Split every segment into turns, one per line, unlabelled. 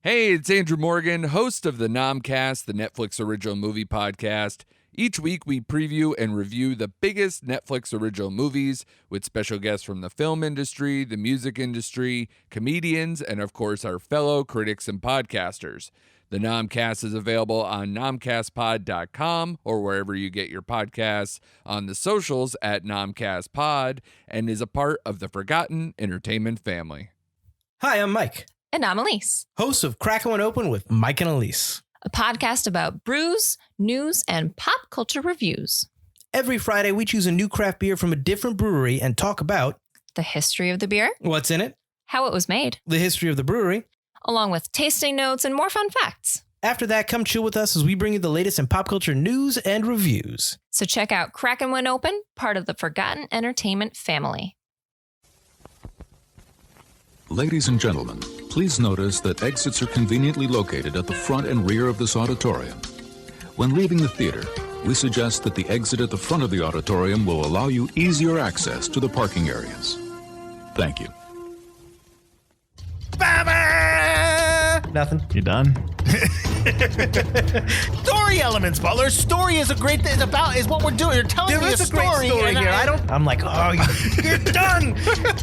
Hey, it's Andrew Morgan, host of the Nomcast, the Netflix original movie podcast. Each week we preview and review the biggest Netflix original movies with special guests from the film industry, the music industry, comedians, and of course our fellow critics and podcasters. The Nomcast is available on nomcastpod.com or wherever you get your podcasts, on the socials at nomcastpod, and is a part of the Forgotten Entertainment family.
Hi, I'm Mike.
And I'm Elise,
Hosts of Crackin' One Open with Mike and Elise.
a podcast about brews, news, and pop culture reviews.
Every Friday, we choose a new craft beer from a different brewery and talk about
The history of the beer,
what's in it,
how it was made,
the history of the brewery.
along with tasting notes and more fun facts.
After that, come chill with us as we bring you the latest in pop culture news and reviews.
So check out Kraken When Open, part of the Forgotten Entertainment family.
Ladies and gentlemen, please notice that exits are conveniently located at the front and rear of this auditorium. When leaving the theater, we suggest that the exit at the front of the auditorium will allow you easier access to the parking areas. Thank you.
Nothing.
You done?
Story elements, Butler. Story is a great thing. Is what we're doing. You're telling me a
There is a great
story
story
and
here. I'm like, oh, you're done.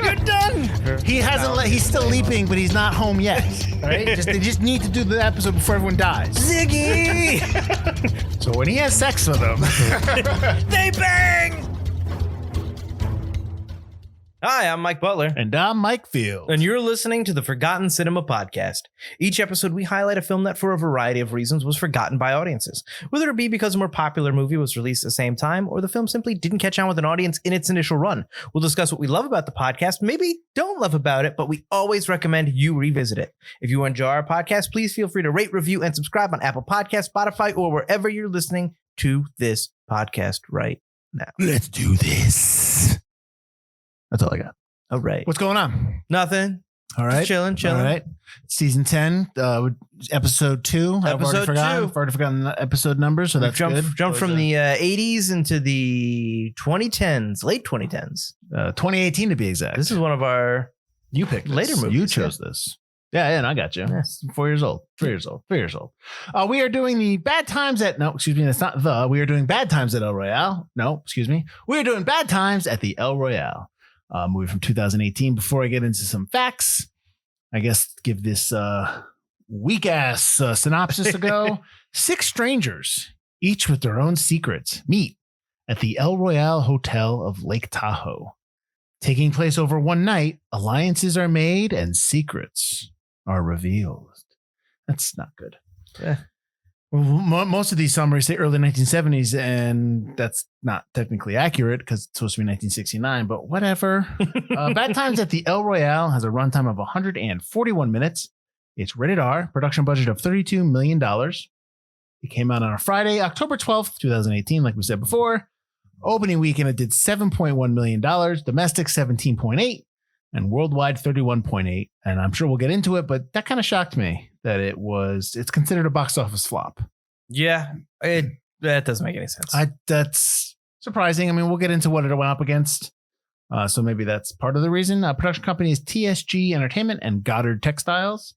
You're done.
He hasn't. He's still leaping, but he's not home yet. All right. They just need to do the episode before everyone dies.
Ziggy!
So when he has sex with them,
They bang! Hi, I'm Mike Butler.
and I'm Mike Field.
And you're listening to the Forgotten Cinema Podcast. Each episode, we highlight a film that, for a variety of reasons, was forgotten by audiences. Whether it be because a more popular movie was released at the same time, or the film simply didn't catch on with an audience in its initial run. We'll discuss what we love about the podcast, maybe don't love about it, but we always recommend you revisit it. If you enjoy our podcast, please feel free to rate, review, and subscribe on Apple Podcasts, Spotify, or wherever you're listening to this podcast right now.
Let's do this. That's all I got.
All right.
What's going on?
Nothing.
All right.
Just chilling.
All right. Season 10, episode 2. I've
Episode 2.
I've already forgotten the episode number, so that's good.
Jumped from the 80s into the 2010s, late 2010s.
2018 to be exact.
This is one of our
You picked this.
later movies.
You chose this. Yeah, and I got you.
Yeah.
4 years old. 3 years old. 3 years old. We are doing the Bad Times at... No, excuse me. That's not the... We are doing Bad Times at El Royale. No, excuse me. We are doing Bad Times at the El Royale. Movie from 2018. Before I get into some facts, I guess give this weak-ass synopsis a go. 6 strangers, each with their own secrets, meet at the El Royale Hotel of Lake Tahoe. Taking place over one night, alliances are made and secrets are revealed. That's not good.
Eh.
Most of these summaries say early 1970s, and that's not technically accurate because it's supposed to be 1969, but whatever. Bad Times at the El Royale has a runtime of 141 minutes. It's rated R, production budget of $32 million. It came out on a Friday, October 12th, 2018, like we said before. Opening weekend, it did $7.1 million, domestic 17.8, and worldwide 31.8. And I'm sure we'll get into it, but that kind of shocked me that it's considered a box office flop.
Yeah, that doesn't make any sense.
That's surprising. I mean, we'll get into what it went up against. So maybe that's part of the reason. Production company is TSG Entertainment and Goddard Textiles,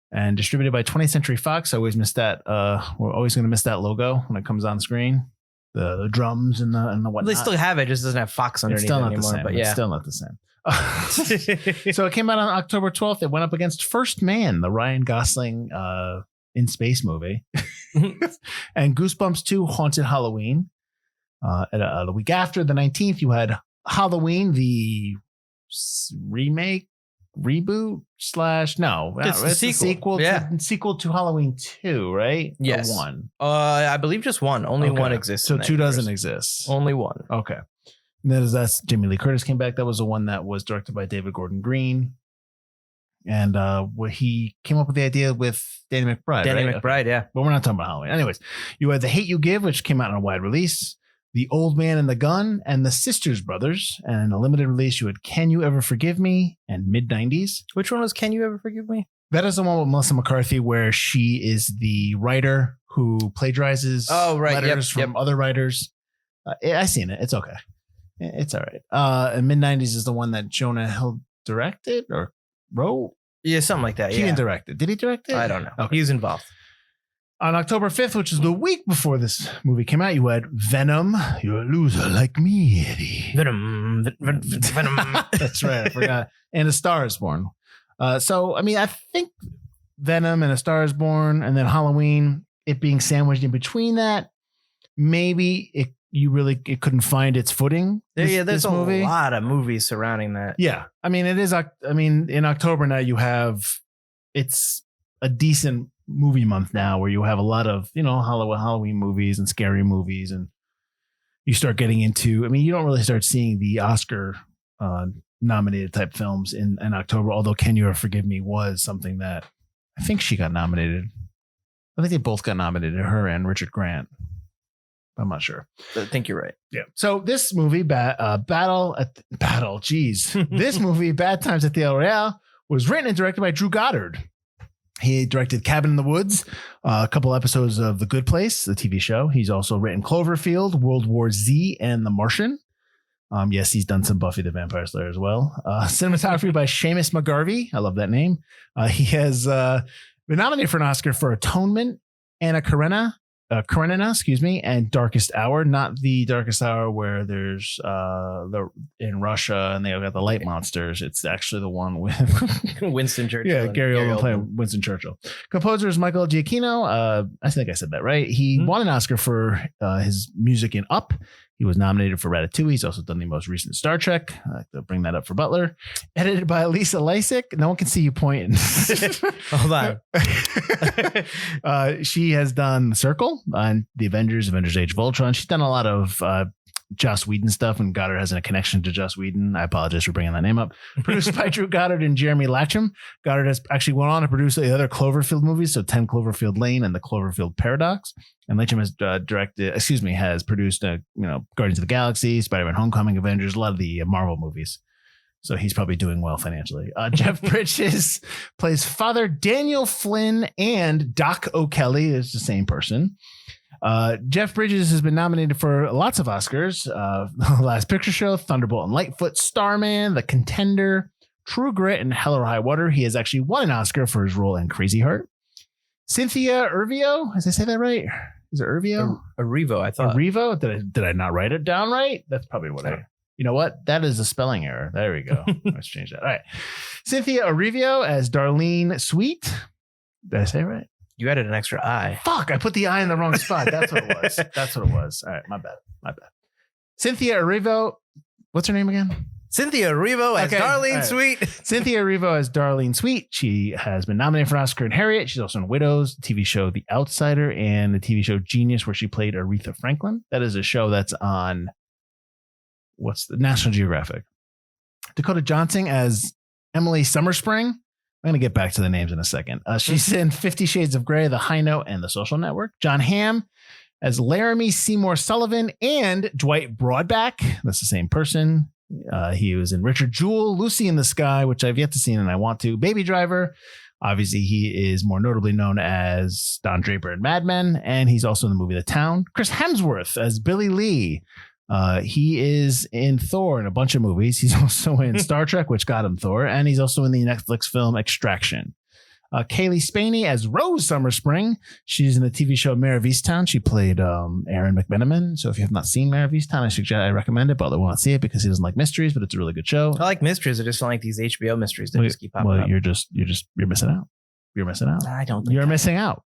and distributed by 20th Century Fox. I always miss that. We're always going to miss that logo when it comes on screen. The drums and the whatnot.
They still have it, just doesn't have Fox underneath
It's still not
anymore.
the same.
But yeah,
It's still not the same. So it came out on October 12th. It went up against First Man, the Ryan Gosling in space movie, and Goosebumps 2 Haunted Halloween. The week after, the 19th, you had Halloween, the reboot / no,
It's the sequel.
sequel to Halloween 2, right?
Yes.
Or 1.
I believe just one. Only
Okay.
one exists.
So
in that
2 doesn't
universe.
exist.
Only one.
Okay. And that's Jamie Lee Curtis came back. That was the one that was directed by David Gordon Green. And where he came up with the idea with Danny McBride.
Danny
right?
McBride, yeah.
But we're not talking about Halloween. Anyways, you had The Hate You Give, which came out on a wide release. The Old Man and the Gun, and The Sisters Brothers. And in a limited release, you had Can You Ever Forgive Me and Mid-90s.
Which one was Can You Ever Forgive Me?
That is the one with Melissa McCarthy where she is the writer who plagiarizes letters from other writers. I seen it. It's okay. It's all right. And Mid-90s is the one that Jonah Hill directed or wrote.
Yeah, something like that.
He didn't direct it. Did he direct it?
I don't know.
Okay.
He was involved.
On October 5th, which is the week before this movie came out, you had Venom. You're a loser like me, Eddie.
Venom.
That's right. I forgot. And A Star is Born. So, I mean, I think Venom and A Star is Born and then Halloween, it being sandwiched in between that, maybe it couldn't find its footing.
There's
this
a
movie.
lot of movies surrounding that.
Yeah. I mean, in October now it's a decent movie month now where you have a lot of, Halloween movies and scary movies. And you start getting into, you don't really start seeing the Oscar nominated type films in October, although Can You Ever Forgive Me was something that I think she got nominated. I think they both got nominated, her and Richard Grant. I'm not sure.
I think you're right.
Yeah. So this movie, This movie, Bad Times at the El Royale, was written and directed by Drew Goddard. He directed Cabin in the Woods, a couple episodes of The Good Place, the TV show. He's also written Cloverfield, World War Z, and The Martian. Yes, he's done some Buffy the Vampire Slayer as well. Cinematography by Seamus McGarvey. I love that name. He has been nominated for an Oscar for Atonement, Anna Karenina, and Darkest Hour. Not the Darkest Hour where there's in Russia and they got the light monsters. It's actually the one with
Winston Churchill.
Yeah, Gary Oldman playing Winston Churchill. Composer is Michael Giacchino. I think I said that right. He won an Oscar for his music in Up. He was nominated for Ratatouille. He's also done the most recent Star Trek. I like to bring that up for Butler. Edited by Lisa Lysick. No one can see you pointing.
Hold
on. She has done The Circle on The Avengers Age of Ultron. She's done a lot of Joss Whedon stuff, and Goddard has a connection to Joss Whedon. I apologize for bringing that name up. Produced by Drew Goddard and Jeremy Latcham. Goddard has actually went on to produce the other Cloverfield movies, so 10 Cloverfield Lane and The Cloverfield Paradox. And Latcham has has produced, Guardians of the Galaxy, Spider-Man Homecoming, Avengers, a lot of the Marvel movies. So he's probably doing well financially. Jeff Bridges plays Father Daniel Flynn, and Doc O'Kelly is the same person. Jeff Bridges has been nominated for lots of Oscars. The Last Picture Show, Thunderbolt and Lightfoot, Starman, The Contender, True Grit, and Hell or High Water. He has actually won an Oscar for his role in Crazy Heart. Cynthia Erivo, did I say that right? Is it Erivo?
Erivo, I thought.
Erivo? Did I not write it down right? That's probably what you know what? That is a spelling error. There we go. Let's change that. All right. Cynthia Erivo as Darlene Sweet. Did I say it right?
You added an extra I.
Fuck, I put the I in the wrong spot. That's what it was. All right, my bad. Cynthia Erivo. What's her name again?
Cynthia Erivo as Darlene Sweet.
Cynthia Erivo as Darlene Sweet. She has been nominated for an Oscar in Harriet. She's also in Widows, the TV show The Outsider, and the TV show Genius, where she played Aretha Franklin. That is a show that's on National Geographic. Dakota Johnson as Emily Summerspring. I'm going to get back to the names in a second. She's in 50 Shades of Grey, The High Note, and The Social Network. John Hamm as Laramie Seymour Sullivan, and Dwight Broadback. That's the same person. He was in Richard Jewell, Lucy in the Sky, which I've yet to see and I want to. Baby Driver. Obviously, he is more notably known as Don Draper in Mad Men, and he's also in the movie The Town. Chris Hemsworth as Billy Lee. He is in Thor and a bunch of movies. He's also in Star Trek, which got him Thor, and he's also in the Netflix film Extraction. Kaylee Spaney as Rose Summerspring. She's in the TV show Mare of Easttown. She played Aaron McMenamin. So if you have not seen Mare of Easttown, I recommend it. Butler will not see it because he doesn't like mysteries, but it's a really good show.
I like mysteries. I just don't like these HBO mysteries that just keep popping up.
You're missing out. You're missing out.
I don't think
you're missing out.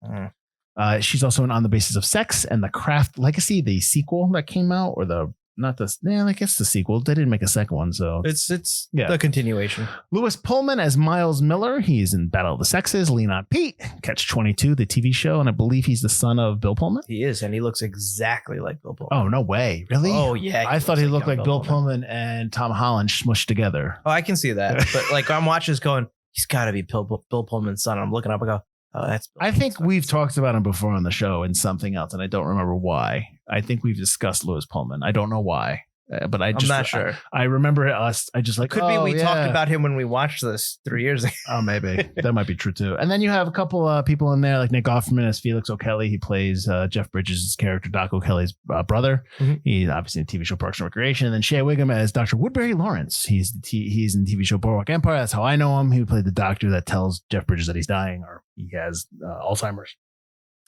She's also in On the Basis of Sex and The Craft Legacy, the sequel that came out, or I guess the sequel. They didn't make a second one, so
it's the continuation.
Lewis Pullman as Miles Miller. He's in Battle of the Sexes, Lean on Pete, Catch-22, the TV show, and I believe he's the son of Bill Pullman.
He is, and he looks exactly like Bill Pullman.
Oh, no way. Really?
Oh, yeah.
I thought he looked like Bill Pullman and Tom Holland smushed together.
Oh, I can see that. But I'm watching this going, he's got to be Bill Pullman's son. I'm looking up and go, oh, that's Bill
I think we've talked about him before on the show and something else, and I don't remember why. I think we've discussed Lewis Pullman. I don't know why. but
I'm not sure.
I remember us. I just like
Could be we talked about him when we watched this 3 years ago.
Oh, maybe that might be true too. And then you have a couple people in there, like Nick Offerman as Felix O'Kelly. He plays Jeff Bridges' character, Doc O'Kelly's brother.
Mm-hmm.
He's obviously in the TV show Parks and Recreation. And then Shea Wiggum as Dr. Woodbury Lawrence. He's in the TV show Boardwalk Empire. That's how I know him. He played the doctor that tells Jeff Bridges that he's dying or he has Alzheimer's.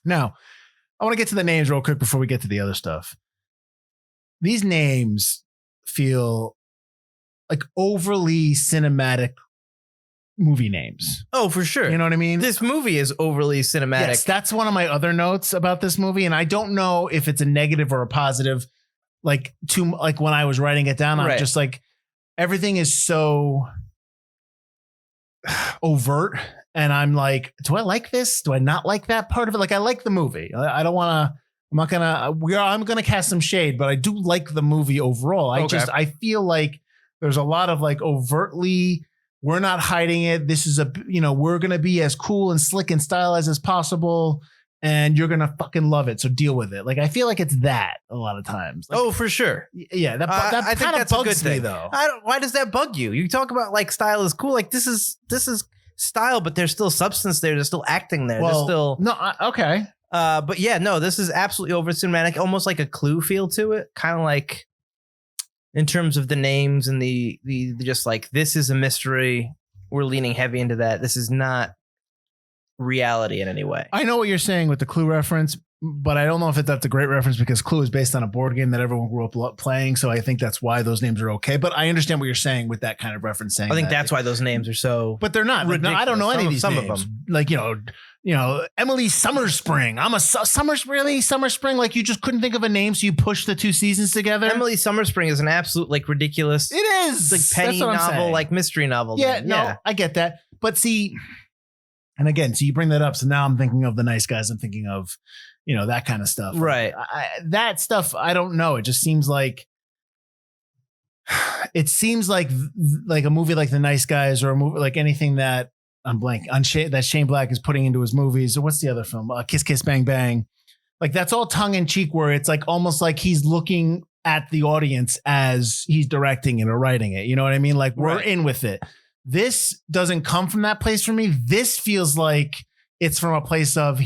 Now, I want to get to the names real quick before we get to the other stuff. These names feel like overly cinematic movie names.
Oh, for sure.
You know what I mean?
This movie is overly cinematic.
Yes, that's one of my other notes about this movie. And I don't know if it's a negative or a positive. Like when I was writing it down, I'm just like, everything is so overt. And I'm like, do I like this? Do I not like that part of it? Like, I like the movie. I don't want to. I'm gonna cast some shade, but I do like the movie overall. I feel like there's a lot of like overtly, we're not hiding it. This is we're gonna be as cool and slick and stylized as possible, and you're gonna fucking love it. So deal with it. Like, I feel like it's that a lot of times. Like,
oh, for sure.
Yeah, that
I
kind of bugs me though.
Why does that bug you? You talk about like style is cool. Like this is style, but there's still substance there. There's still acting there.
Well,
there's still
okay.
But yeah, no, this is absolutely over cinematic, almost like a Clue feel to it. Kind of like in terms of the names and the just like, this is a mystery. We're leaning heavy into that. This is not reality in any way.
I know what you're saying with the Clue reference, but I don't know if that's a great reference because Clue is based on a board game that everyone grew up playing. So I think that's why those names are okay. But I understand what you're saying with that kind of reference. I
think that's why those names are so.
But they're not. Like, no, I don't know any of these names. Of them. Like, Emily Summerspring. I'm a Summerspring. Like, you just couldn't think of a name, so you pushed the two seasons together.
Emily Summerspring is an absolute like ridiculous.
It is.
It's like penny novel, like mystery novel.
Yeah, no, I get that. But see, and again, so you bring that up. So now I'm thinking of The Nice Guys. I'm thinking of, that kind of stuff.
Right.
That stuff, I don't know. It just seems like, like a movie like The Nice Guys or a movie like anything that I'm blank on that Shane Black is putting into his movies. Or what's the other film? Kiss Kiss Bang Bang. Like, that's all tongue in cheek where it's like almost like he's looking at the audience as he's directing it or writing it. You know what I mean? Like, we're in with it. This doesn't come from that place for me. This feels like it's from a place of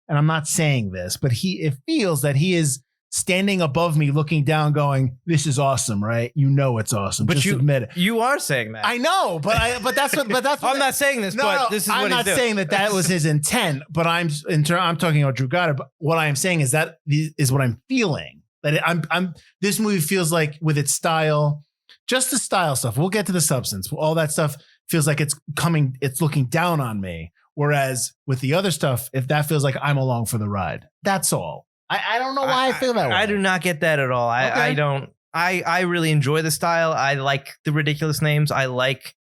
and I'm not saying this, but it feels that he is standing above me, looking down, going, "This is awesome, right? It's awesome." But just admit it.
You are saying that.
I know, but that's what.
I'm not saying this, but this is what
I'm not saying that was his intent. But I'm talking about Drew Goddard. But what I'm saying is that is what I'm feeling. That this movie feels like, with its style, just the style stuff. We'll get to the substance. All that stuff feels like it's looking down on me. Whereas with the other stuff, if that feels like I'm along for the ride, that's all. I don't know why I feel that way.
I do not get that at all. I don't. I really enjoy the style. I like the ridiculous names. I like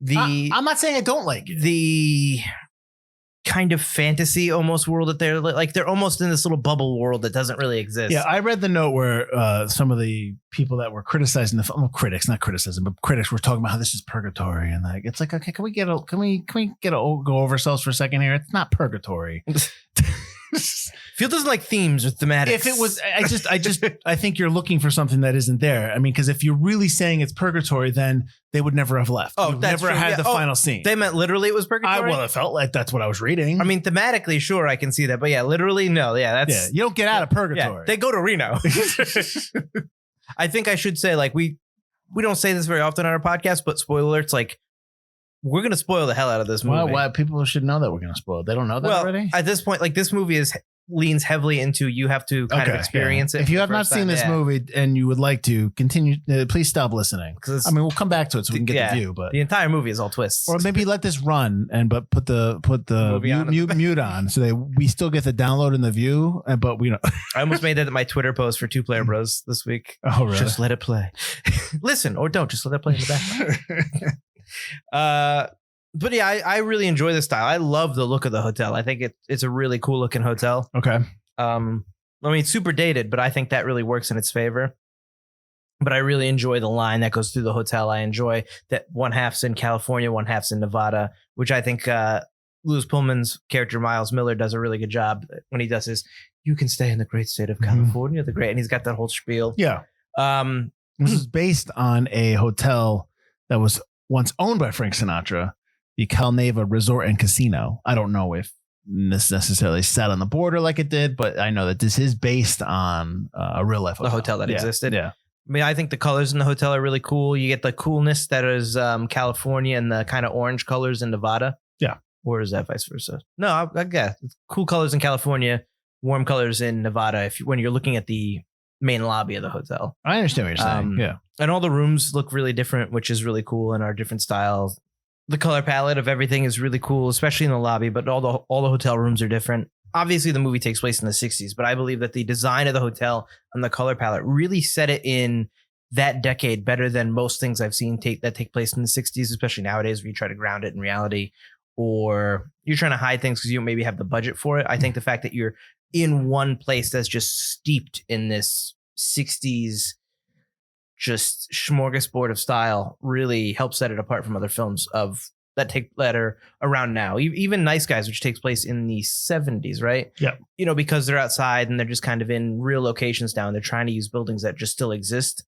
I'm not saying I don't like it.
The kind of fantasy almost world that they're almost in this little bubble world that doesn't really exist.
Yeah, I read the note where some of the people that were criticizing the film, critics were talking about how this is purgatory, and like, it's like, okay, can we go over ourselves for a second here? It's not purgatory.
Phil doesn't like themes or thematics.
If it was, I think you're looking for something that isn't there. I mean, because if you're really saying it's purgatory, then they would never have left.
Oh, that's
never
true.
had the final scene.
They meant literally it was purgatory.
It felt like that's what I was reading.
I mean, thematically, sure, I can see that, but yeah, literally, no. Yeah,
you don't get out of purgatory.
Yeah, they go to Reno. I think I should say, like, we don't say this very often on our podcast, but spoiler alerts, like, we're going to spoil the hell out of this movie.
Why people should know that we're going to spoil it? They don't know that already?
At this point, like, this movie leans heavily into you have to kind of experience it.
If you have not seen this movie and you would like to continue, please stop listening. I mean, we'll come back to it so we can get the view. But
the entire movie is all twists.
Or maybe let this run but put the mute on so that we still get the download and the view. But we don't.
I almost made that my Twitter post for Two Player Bros this week.
Oh, really?
Just let it play. Listen or don't. Just let it play in the background. But yeah, I really enjoy the style. I love the look of the hotel. I think it's a really cool looking hotel.
Okay.
I mean, it's super dated, but I think that really works in its favor. But I really enjoy the line that goes through the hotel. I enjoy that one half's in California, one half's in Nevada, which I think Lewis Pullman's character Miles Miller does a really good job when he does his, "You can stay in the great state of California, the great," and he's got that whole spiel.
Yeah. This is based on a hotel that was once owned by Frank Sinatra, the Calneva Resort and Casino. I don't know if this necessarily set on the border like it did, but I know that this is based on a real life hotel.
The hotel that existed.
Yeah.
I mean, I think the colors in the hotel are really cool. You get the coolness that is California and the kind of orange colors in Nevada.
Yeah.
Or is that vice versa? No, I guess cool colors in California, warm colors in Nevada. When you're looking at the main lobby of the hotel,
I understand what you're saying. Yeah.
And all the rooms look really different, which is really cool, and are different styles. The color palette of everything is really cool, especially in the lobby, but all the hotel rooms are different. Obviously, the movie takes place in the 60s, but I believe that the design of the hotel and the color palette really set it in that decade better than most things I've seen that take place in the 60s, especially nowadays where you try to ground it in reality or you're trying to hide things because you don't maybe have the budget for it. I think the fact that you're in one place that's just steeped in this 60s just smorgasbord of style really helps set it apart from other films that are around now. Even Nice Guys, which takes place in the 70s, right?
Yeah.
You know, because they're outside and they're just kind of in real locations now and they're trying to use buildings that just still exist,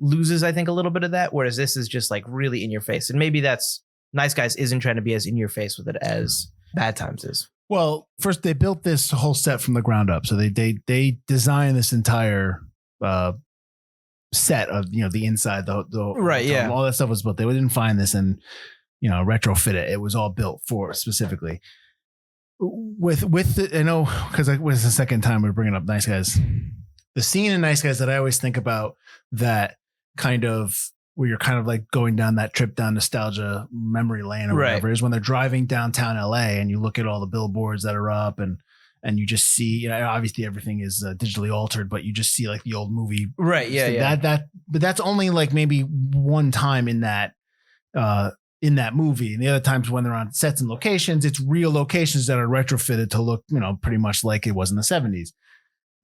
loses, I think, a little bit of that. Whereas this is just like really in your face. And maybe that's Nice Guys isn't trying to be as in your face with it as Bad Times is.
Well, first they built this whole set from the ground up. So they designed this entire set of, the inside, the
right. Yeah.
All that stuff was built. They didn't find this and, retrofit it. It was all built for specifically with the, I know, because it was the second time we were bringing up Nice Guys. The scene in Nice Guys that I always think about that kind of where you're kind of like going down that trip down nostalgia memory lane or whatever is when they're driving downtown LA and you look at all the billboards that are up and you just see, obviously everything is digitally altered, but you just see like the old movie.
Right. Yeah. Yeah.
But that's only like maybe one time in that movie. And the other times when they're on sets and locations, it's real locations that are retrofitted to look, pretty much like it was in the 70s.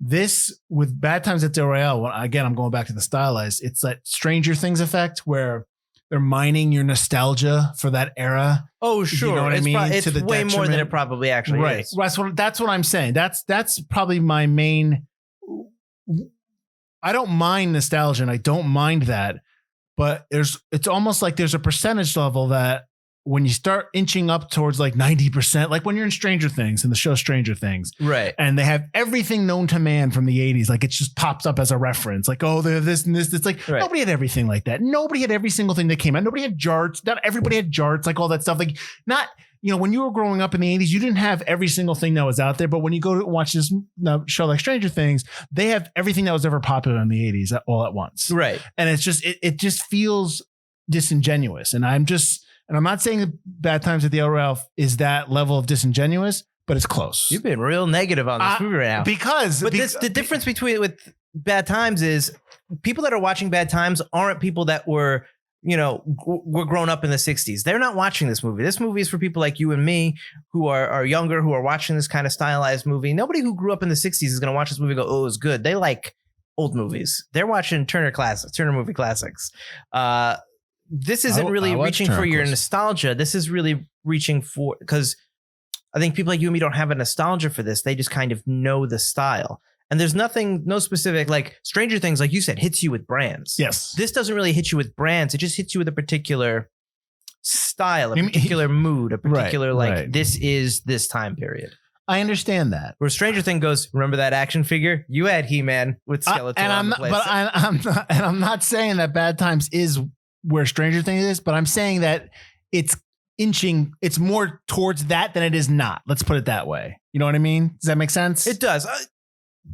This with Bad Times at the Royale, again, I'm going back to the stylized. It's that Stranger Things effect where they're mining your nostalgia for that era.
Oh, sure.
You know what I mean?
It's way more than it probably actually is.
That's what I'm saying. That's probably my main. I don't mind nostalgia and I don't mind that, but it's almost like there's a percentage level that when you start inching up towards like 90%, like when you're in Stranger Things, in the show Stranger Things,
right? And
they have everything known to man from the 80s, like it just pops up as a reference, like, oh, they have this and this. It's like nobody had everything like that. Nobody had every single thing that came out. Nobody had jarts. Not everybody had jarts, like all that stuff. Like not, when you were growing up in the 80s, you didn't have every single thing that was out there. But when you go to watch this show like Stranger Things, they have everything that was ever popular in the 80s all at once.
Right.
And it's just, it just feels disingenuous. And I'm not saying that Bad Times at the El Royale is that level of disingenuous, but it's close.
You've been real negative on this movie right now.
The
difference with Bad Times is people that are watching Bad Times aren't people that were grown up in the 60s. They're not watching this movie. This movie is for people like you and me who are younger, who are watching this kind of stylized movie. Nobody who grew up in the 60s is going to watch this movie and go, oh, it was good. They like old movies. They're watching Turner movie classics. This isn't really reaching for your nostalgia. This is really reaching for, because I think people like you and me don't have a nostalgia for this. They just kind of know the style. And there's no specific, like Stranger Things, like you said, hits you with brands.
Yes.
This doesn't really hit you with brands. It just hits you with a particular style, a particular mood, a particular, this is this time period.
I understand that.
Where Stranger Thing goes, remember that action figure? You had He-Man with Skeletor on the place.
I'm not saying that Bad Times is where Stranger Things is, but I'm saying that it's more towards that than it is not. Let's put it that way. You know what I mean? Does that make sense?
It does.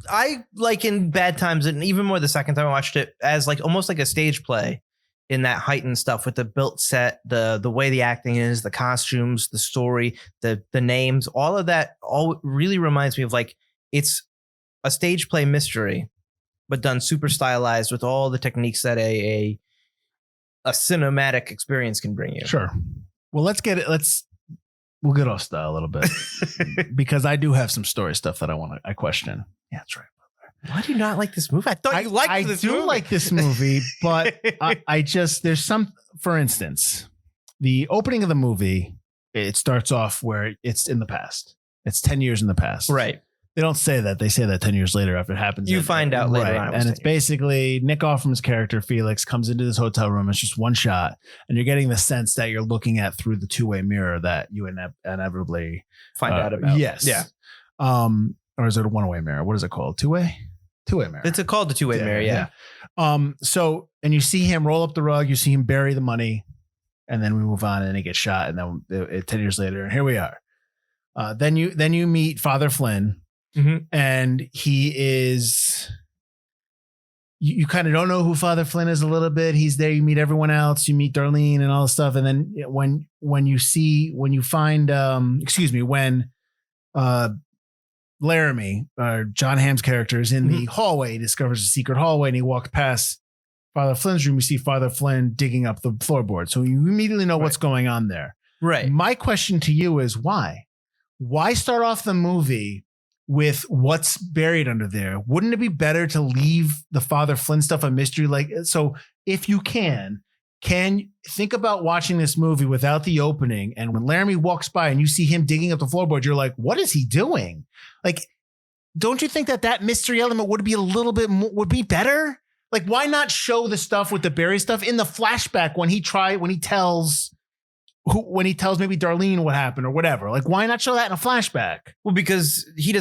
I like in Bad Times, and even more the second time I watched it, as like almost like a stage play in that heightened stuff with the built set, the way the acting is, the costumes, the story, the names, all of that all really reminds me of like it's a stage play mystery, but done super stylized with all the techniques that a cinematic experience can bring you.
Sure. Well, we'll get off style a little bit because I do have some story stuff that I question. Yeah, that's right.
Why do you not like this movie? I thought you liked this movie. I do
like this movie, but there's some, for instance, the opening of the movie, it starts off where it's in the past. It's 10 years in the past.
Right.
They don't say that. They say that 10 years later after it happens.
You find out later on.
And it's basically Nick Offerman's character, Felix, comes into this hotel room. It's just one shot. And you're getting the sense that you're looking at through the two-way mirror that you inevitably
find out about.
Yes.
Yeah.
Or is it a one-way mirror? What is it called? Two-way mirror.
It's called the two-way mirror. Yeah.
So, and you see him roll up the rug. You see him bury the money. And then we move on and he gets shot. And then 10 years later, and here we are. Then you meet Father Flynn.
Mm-hmm.
And he is, you kind of don't know who Father Flynn is a little bit. He's there. You meet everyone else. You meet Darlene and all this stuff. And then when Laramie, John Hamm's character, is in the hallway, he discovers a secret hallway, and he walks past Father Flynn's room. You see Father Flynn digging up the floorboard. So you immediately know what's going on there.
Right.
My question to you is why? Why start off the movie with what's buried under there? Wouldn't it be better to leave the Father Flynn stuff a mystery? Like, so if you can think about watching this movie without the opening. And when Laramie walks by and you see him digging up the floorboard, you're like, what is he doing? Like, don't you think that mystery element would be a little bit more, would be better? Like, why not show the stuff with the buried stuff in the flashback when he tells maybe Darlene what happened or whatever? Like, why not show that in a flashback?
Well, because he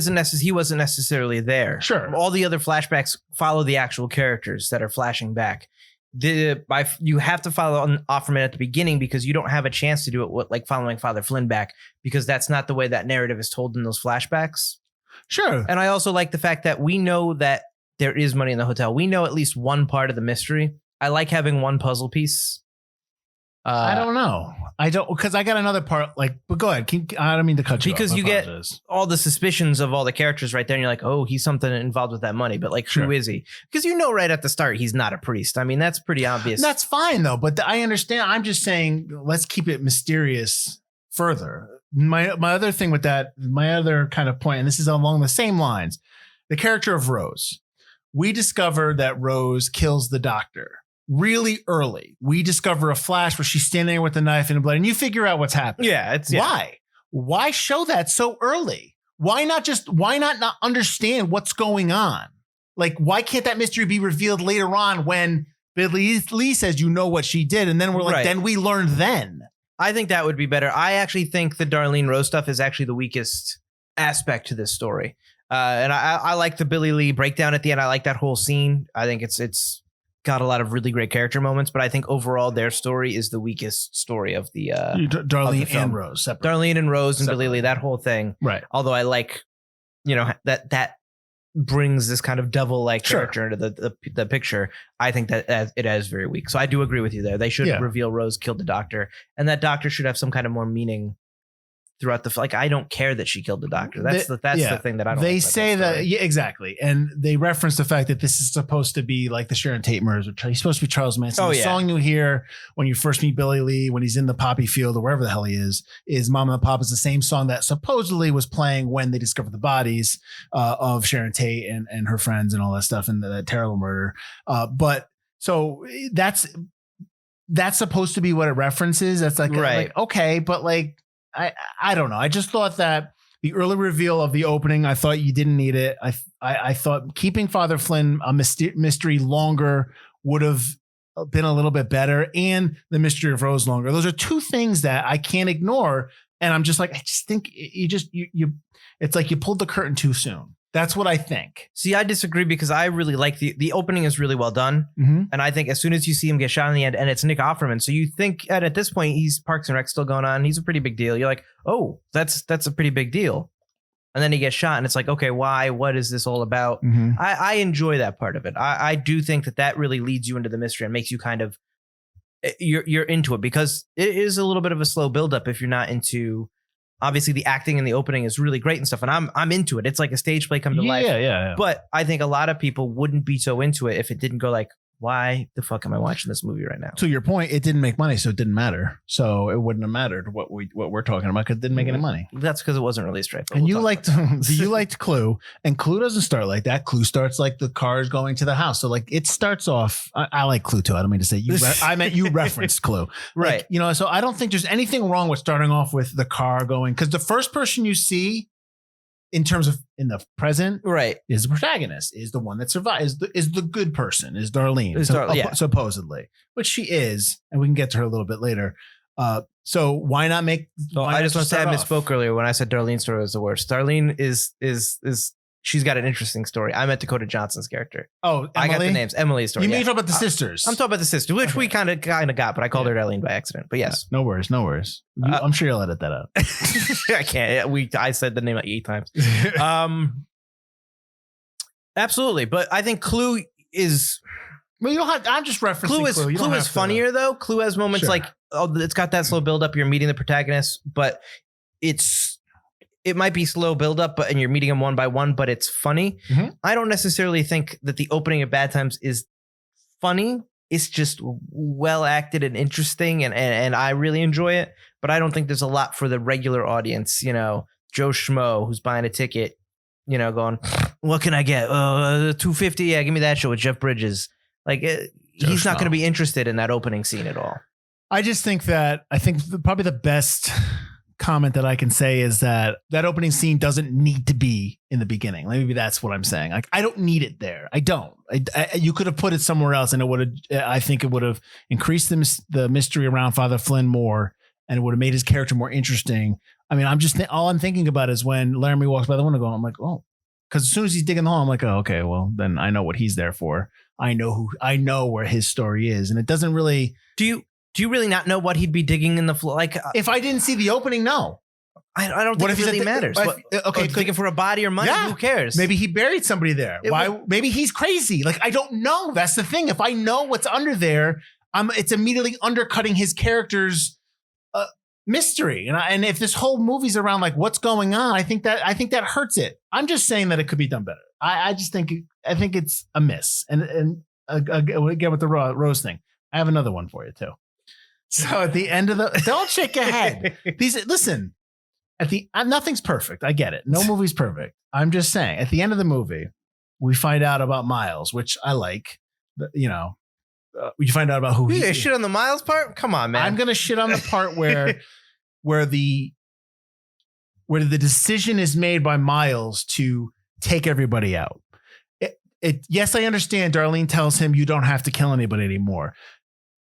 wasn't necessarily there.
Sure.
All the other flashbacks follow the actual characters that are flashing back. You have to follow Offerman at the beginning because you don't have a chance to do it like following Father Flynn back, because that's not the way that narrative is told in those flashbacks.
Sure.
And I also like the fact that we know that there is money in the hotel. We know at least one part of the mystery. I like having one puzzle piece.
I don't know. Because I got another part. But go ahead. I don't mean to cut you off.
Because you get all the suspicions of all the characters right there, and you're like, oh, he's something involved with that money. But who is he? Because you know right at the start he's not a priest. I mean, that's pretty obvious.
That's fine though. But I understand. I'm just saying, let's keep it mysterious further. My other thing with that, my other kind of point, and this is along the same lines, the character of Rose. We discover that Rose kills the doctor. Really early, we discover a flash where she's standing there with the knife and the blood, and you figure out what's happening.
Yeah,
why show that so early? Why not understand what's going on? Like, why can't that mystery be revealed later on when Billy Lee says you know what she did, and then we're like, then we learned then.
I think that would be better. I actually think the Darlene Rose stuff is actually the weakest aspect to this story, and I like the Billy Lee breakdown at the end. I like that whole scene. I think it's got a lot of really great character moments, but I think overall their story is the weakest story of the
Darlene and Rose separate.
Darlene and Rose and Billy Lee, that whole thing.
Right.
Although I like, that brings this kind of devil-like character into the picture. I think that it is very weak. So I do agree with you there. They should reveal Rose killed the doctor, and that doctor should have some kind of more meaning throughout I don't care that she killed the doctor. That's the thing that I don't.
They say that exactly, and they reference the fact that this is supposed to be like the Sharon Tate murders. He's supposed to be Charles Manson. The song you hear when you first meet Billy Lee when he's in the poppy field or wherever the hell he is "Mama and the Pop" is the same song that supposedly was playing when they discovered the bodies of Sharon Tate and her friends and all that stuff and that terrible murder. But so that's supposed to be what it references. That's like okay, but I don't know. I just thought that the early reveal of the opening, I thought you didn't need it. I thought keeping Father Flynn a mystery longer would have been a little bit better, and the mystery of Rose longer. Those are two things that I can't ignore. And I'm just like, I just think it's like you pulled the curtain too soon. That's what I think.
See, I disagree because I really like the opening is really well done.
Mm-hmm.
And I think as soon as you see him get shot in the end, and it's Nick Offerman. So you think at this point, he's Parks and Rec still going on. He's a pretty big deal. You're like, oh, that's a pretty big deal. And then he gets shot and it's like, okay, why? What is this all about?
Mm-hmm.
I enjoy that part of it. I do think that really leads you into the mystery and makes you kind of, you're into it, because it is a little bit of a slow buildup if you're not into. Obviously, the acting in the opening is really great and stuff, and I'm into it. It's like a stage play come to life.
Yeah.
But I think a lot of people wouldn't be so into it if it didn't go like, why the fuck am I watching this movie right now?
To your point, it didn't make money, so it didn't matter. So it wouldn't have mattered what we're talking about because it didn't make any money.
That's because it wasn't released right.
And you liked Clue, and Clue doesn't start like that. Clue starts like the cars going to the house. So it starts off. I like Clue too. I don't mean to say you. I meant you referenced Clue,
right?
So I don't think there's anything wrong with starting off with the car going, because the first person you see in terms of in the present,
Right.
is the protagonist, is the one that survives, is the good person, is Darlene, supposedly, which she is, and we can get to her a little bit later. So why not make?
I just want to say I misspoke earlier when I said Darlene's story was the worst. Darlene is she's got an interesting story. I meant Dakota Johnson's character.
Oh, Emily?
I got the names. Emily's story.
You mean talk about the sisters?
I'm talking about the sister, which we kind of got, but I called her Darlene by accident. But yes,
no worries. I'm sure you'll edit that out.
I can't. I said the name like 8 times. Absolutely, but I think Clue is.
Well, you don't have. I'm just referencing Clue.
Clue is funnier though. Clue has moments like, oh, it's got that slow build up. You're meeting the protagonist, but it might be slow build up, and you're meeting them one by one, but it's funny. Mm-hmm. I don't necessarily think that the opening of Bad Times is funny. It's just well acted and interesting, and I really enjoy it. But I don't think there's a lot for the regular audience. You know, Joe Schmo who's buying a ticket, you know, going, what can I get? $250. Yeah, give me that show with Jeff Bridges. Like he's not going to be interested in that opening scene at all.
I just think probably the best comment that I can say is that opening scene doesn't need to be in the beginning. Maybe that's what I'm saying. Like, I don't need it there. I don't. You could have put it somewhere else, and I think it would have increased the mystery around Father Flynn more, and it would have made his character more interesting. I mean, all I'm thinking about is when Laramie walks by the window, I'm like, oh, because as soon as he's digging the hole, I'm like, oh, okay, well then I know what he's there for. I know where his story is, and it doesn't really. Do you really not know what he'd be digging in the floor? Like, if I didn't see the opening, no.
I don't think it really matters. Okay, looking for a body or money, who cares?
Maybe he buried somebody there. Maybe he's crazy. Like, I don't know. That's the thing. If I know what's under there, it's immediately undercutting his character's mystery. And if this whole movie's around like what's going on, I think that hurts it. I'm just saying that it could be done better. I just think it's a miss. And again with the Rose thing, I have another one for you too. So at the end of don't shake your head. Listen, nothing's perfect. I get it. No movie's perfect. I'm just saying at the end of the movie, we find out about Miles, which I like. You know, you find out about who he is.
Shit on the Miles part? Come on, man.
I'm gonna shit on the part where the decision is made by Miles to take everybody out. Yes, I understand. Darlene tells him you don't have to kill anybody anymore.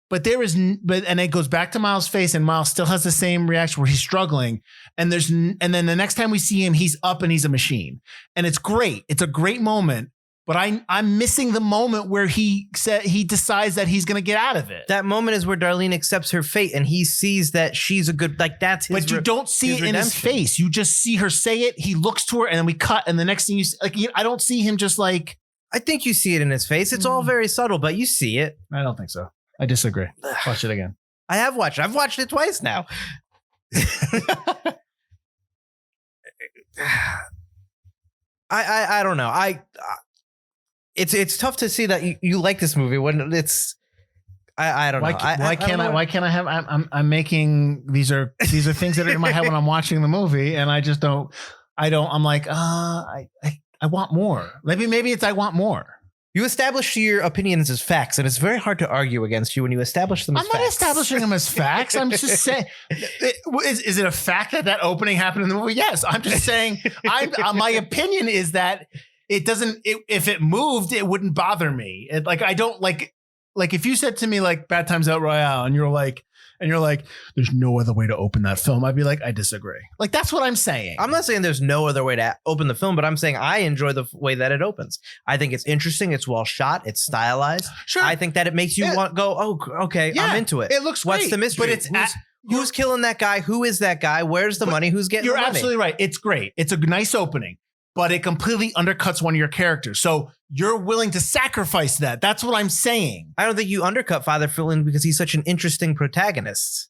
But and it goes back to Miles' face, and Miles still has the same reaction where he's struggling. And then the next time we see him, he's up and he's a machine. And it's great. It's a great moment. But I'm missing the moment where he decides that he's going to get out of it.
That moment is where Darlene accepts her fate, and he sees that she's a good, like that's his.
But you don't see it in his face. You just see her say it. He looks to her, and then we cut. And the next thing I don't see him just like.
I think you see it in his face. It's all very subtle, but you see it.
I don't think so. I disagree. Watch it again.
I have watched it. I've watched it twice now. I don't know. It's tough to see that you like this movie when it's. I don't know.
Why can't I have? I'm making these are things that are in my head when I'm watching the movie, and I just don't. I'm like, I want more. Maybe it's I want more.
You establish your opinions as facts, and it's very hard to argue against you when you establish them as facts.
I'm not establishing them as facts. I'm just saying, is it a fact that opening happened in the movie? Yes. I'm just saying, my opinion is that it doesn't, if it moved, it wouldn't bother me. I don't like if you said to me like Bad Times at Royale, and you're like, there's no other way to open that film, I'd be like, I disagree. Like, that's what I'm saying.
I'm not saying there's no other way to open the film, but I'm saying I enjoy the way that it opens. I think it's interesting. It's well shot. It's stylized. Sure. I think that it makes you want go, oh, okay, yeah, I'm into it.
It looks
What's
great,
the mystery?
But
who's killing that guy? Who is that guy? Where's the money? Who's getting the money?
You're absolutely right. It's great. It's a nice opening, but it completely undercuts one of your characters. So you're willing to sacrifice that. That's what I'm saying.
I don't think you undercut Father Flynn because he's such an interesting protagonist.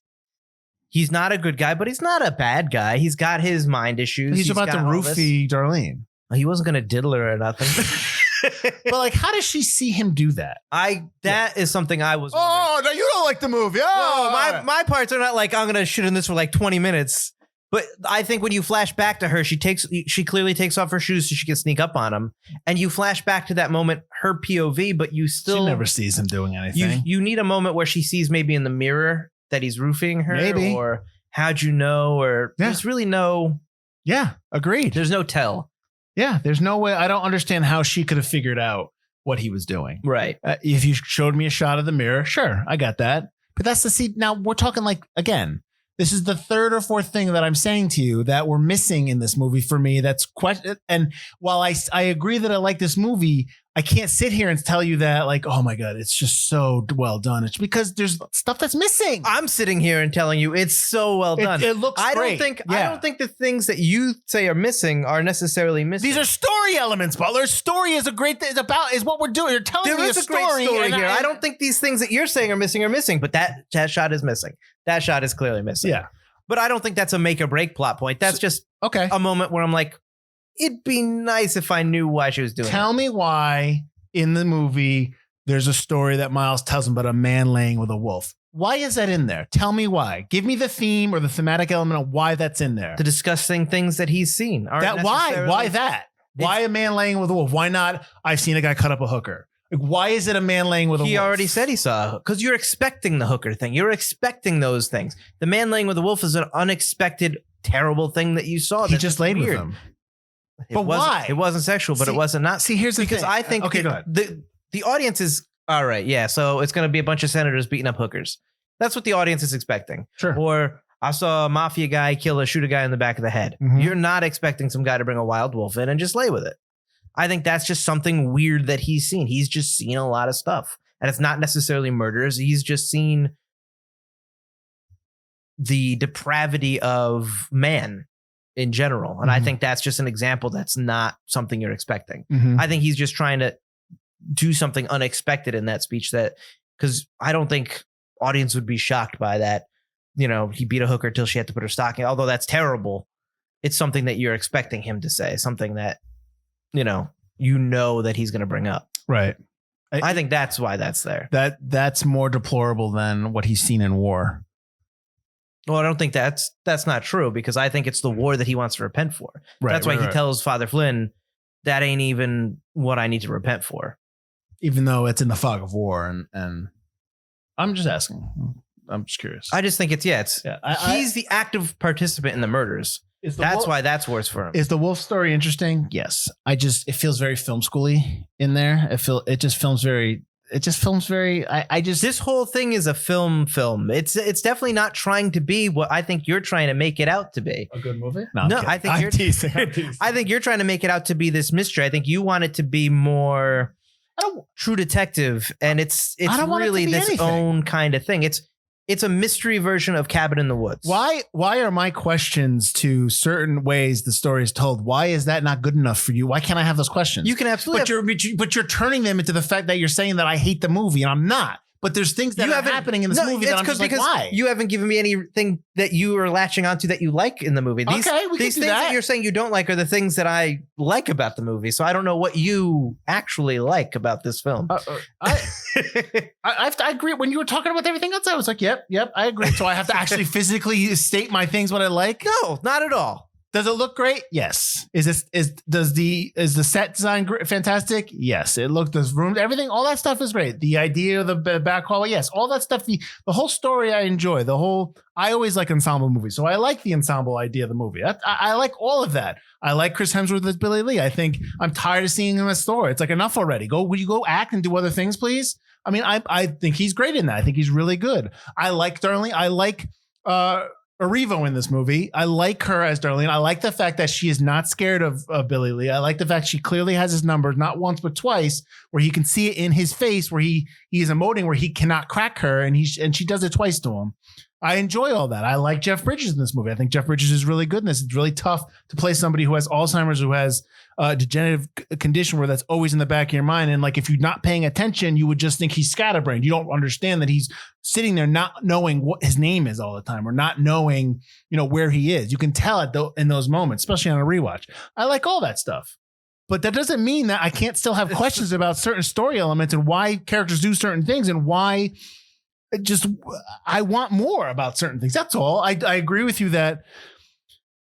He's not a good guy, but he's not a bad guy. He's got his mind issues.
He's about to roofie Darlene.
He wasn't going to diddle her or nothing.
But like, how does she see him do that?
That is something I was
wondering. Oh, no, you don't like the movie. Oh,
no, my parts are not like, I'm going to shit in this for like 20 minutes. But I think when you flash back to her, she clearly takes off her shoes so she can sneak up on him. And you flash back to that moment, her POV, but you still...
She never sees him doing anything.
You need a moment where she sees maybe in the mirror that he's roofing her.
Maybe.
Or how'd you know? Or there's really no...
Yeah, agreed.
There's no tell.
Yeah, there's no way. I don't understand how she could have figured out what he was doing.
Right.
If you showed me a shot of the mirror, sure, I got that. But that's the see. Now we're talking like, again, this is the third or fourth thing that I'm saying to you that we're missing in this movie for me. That's question. And while I agree that I like this movie, I can't sit here and tell you that like, oh my God, it's just so well done. It's because there's stuff that's missing.
I'm sitting here and telling you it's so well done.
It looks
I
great.
I don't think the things that you say are missing are necessarily missing.
These are story elements, Butler. Story is a great thing. Is what we're doing. You're telling me a
great
story
here. I don't think these things that you're saying are missing, but that shot is missing. That shot is clearly missing.
Yeah.
But I don't think that's a make or break plot point. That's just
okay.
A moment where I'm like, it'd be nice if I knew why she was doing it.
Tell me why in the movie there's a story that Miles tells him about a man laying with a wolf. Why is that in there? Tell me why. Give me the theme or the thematic element of why that's in there.
To discussing things that he's seen.
Why that? Why a man laying with a wolf? Why not? I've seen a guy cut up a hooker. Like, why is it a man laying with a wolf?
He already said he saw, because you're expecting the hooker thing. You're expecting those things. The man laying with a wolf is an unexpected, terrible thing that you saw.
He just laid with him. But why?
It wasn't sexual, but it wasn't not.
See, here's the
because
thing.
I think
okay, go ahead.
The audience is all right. Yeah, so it's going to be a bunch of senators beating up hookers. That's what the audience is expecting.
Sure.
Or I saw a mafia guy shoot a guy in the back of the head.
Mm-hmm.
You're not expecting some guy to bring a wild wolf in and just lay with it. I think that's just something weird that he's seen. He's just seen a lot of stuff, and it's not necessarily murders. He's just seen the depravity of man in general. And I think that's just an example that's not something you're expecting.
Mm-hmm.
I think he's just trying to do something unexpected in that speech because I don't think audience would be shocked by that. You know, he beat a hooker till she had to put her stocking, although that's terrible. It's something that you're expecting him to say, something that, you know that he's going to bring up.
Right.
I think that's why that's there.
That's more deplorable than what he's seen in war.
Well, I don't think that's not true, because I think it's the war that he wants to repent for.
Right,
that's why
right.
he tells Father Flynn, that ain't even what I need to repent for.
Even though it's in the fog of war. And I'm just asking. I'm just curious.
I just think he's the active participant in the murders. Why that's worse for him.
Is the wolf story interesting? Yes. It feels very film schooly in there. It just films very. This
whole thing is a film. It's definitely not trying to be what I think you're trying to make it out to be.
A good movie?
No, I think you're teasing. I think you're trying to make it out to be this mystery. I think you want it to be more True Detective, and it's really this anything. Own kind of thing. It's a mystery version of Cabin in the Woods.
Why are my questions to certain ways the story is told? Why is that not good enough for you? Why can't I have those questions?
You can absolutely.
But you're turning them into the fact that you're saying that I hate the movie, and I'm not. But there's things that are happening in this movie that I'm just like, why?
You haven't given me anything that you are latching onto that you like in the movie. These things that you're saying you don't like are the things that I like about the movie. So I don't know what you actually like about this film.
I agree. When you were talking about everything else, I was like, yep, I agree. So I have to actually physically state my things, what I like?
No, not at all.
Does it look great? Yes. Is the set design fantastic? Yes. The rooms, everything, all that stuff is great. The idea of the back hallway, yes. All that stuff. The whole story I enjoy. I always like ensemble movies, so I like the ensemble idea of the movie. I like all of that. I like Chris Hemsworth as Billy Lee. I think I'm tired of seeing him as Thor. It's like enough already. Will you go act and do other things, please? I mean, I think he's great in that. I think he's really good. I like Darlene. I like Erivo in this movie. I like her as Darlene. I like the fact that she is not scared of Billy Lee. I like the fact she clearly has his number, not once but twice, where he can see it in his face, where he is emoting, where he cannot crack her, and she does it twice to him. I enjoy all that. I like Jeff Bridges in this movie. I think Jeff Bridges is really good in this. It's really tough to play somebody who has Alzheimer's, who has a degenerative condition where that's always in the back of your mind. And like, if you're not paying attention, you would just think he's scatterbrained. You don't understand that he's sitting there not knowing what his name is all the time, or not knowing, where he is. You can tell it in those moments, especially on a rewatch. I like all that stuff. But that doesn't mean that I can't still have questions about certain story elements and why characters do certain things and why I want more about certain things. That's all. I agree with you that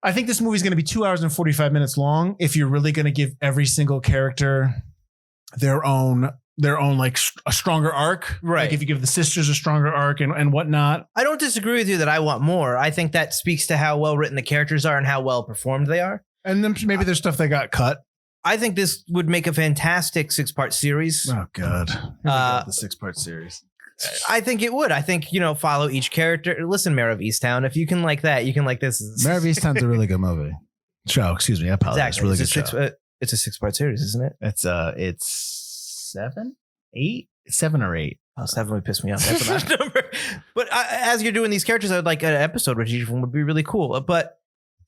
I think this movie is going to be 2 hours and 45 minutes long if you're really going to give every single character their own, their own like a stronger arc.
Right.
Like if you give the sisters a stronger arc and whatnot.
I don't disagree with you that I want more. I think that speaks to how well written the characters are and how well performed they are.
And then maybe there's stuff that got cut.
I think this would make a fantastic 6-part series.
Oh God. The 6-part series.
I think it would. I think, follow each character. Listen, Mayor of Easttown, if you can like that, you can like this.
Mayor of Easttown's a really good movie. Show, excuse me. I apologize.
Exactly.
Really
it's
good show.
It's a 6-part series, isn't it?
It's 7, 8, 7 or 8.
Oh, 7 would piss me off. That's a bad number. But as you're doing these characters, I would like an episode where each one would be really cool. But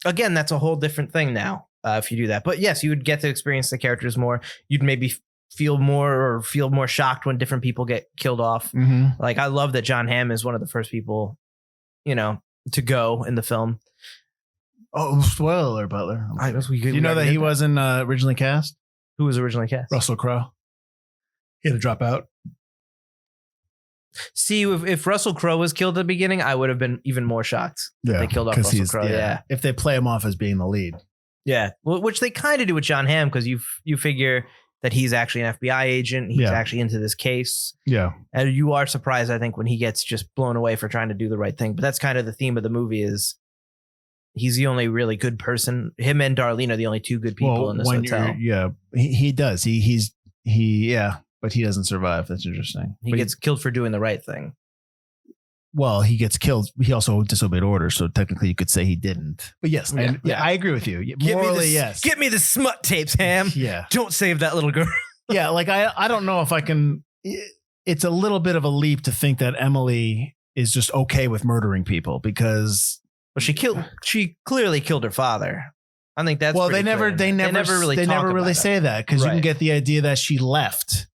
again, that's a whole different thing now if you do that. But yes, you would get to experience the characters more. You'd maybe feel more shocked when different people get killed off.
Mm-hmm.
Like I love that John Hamm is one of the first people, to go in the film.
Oh, spoiler alert, Butler. You know that he wasn't originally cast?
Who was originally cast?
Russell Crowe. He had to drop out.
See, if Russell Crowe was killed at the beginning, I would have been even more shocked. Yeah, they killed off Russell Crowe. Yeah.
If they play him off as being the lead.
Yeah, well, which they kind of do with John Hamm because you figure that he's actually an FBI agent. He's actually into this case.
Yeah.
And you are surprised, I think, when he gets just blown away for trying to do the right thing. But that's kind of the theme of the movie is he's the only really good person. Him and Darlene are the only two good people in this hotel.
Yeah, he does. But he doesn't survive. That's interesting.
He gets killed for doing the right thing.
Well, he gets killed. He also disobeyed orders, so technically you could say he didn't. But yes, I agree with you. Morally, yes.
Get me the smut tapes, Ham.
Yeah.
Don't save that little girl.
Yeah, like I don't know if I can. It's a little bit of a leap to think that Emily is just okay with murdering people because
she clearly killed her father. I think that's
they never really say that because you can get the idea that she left.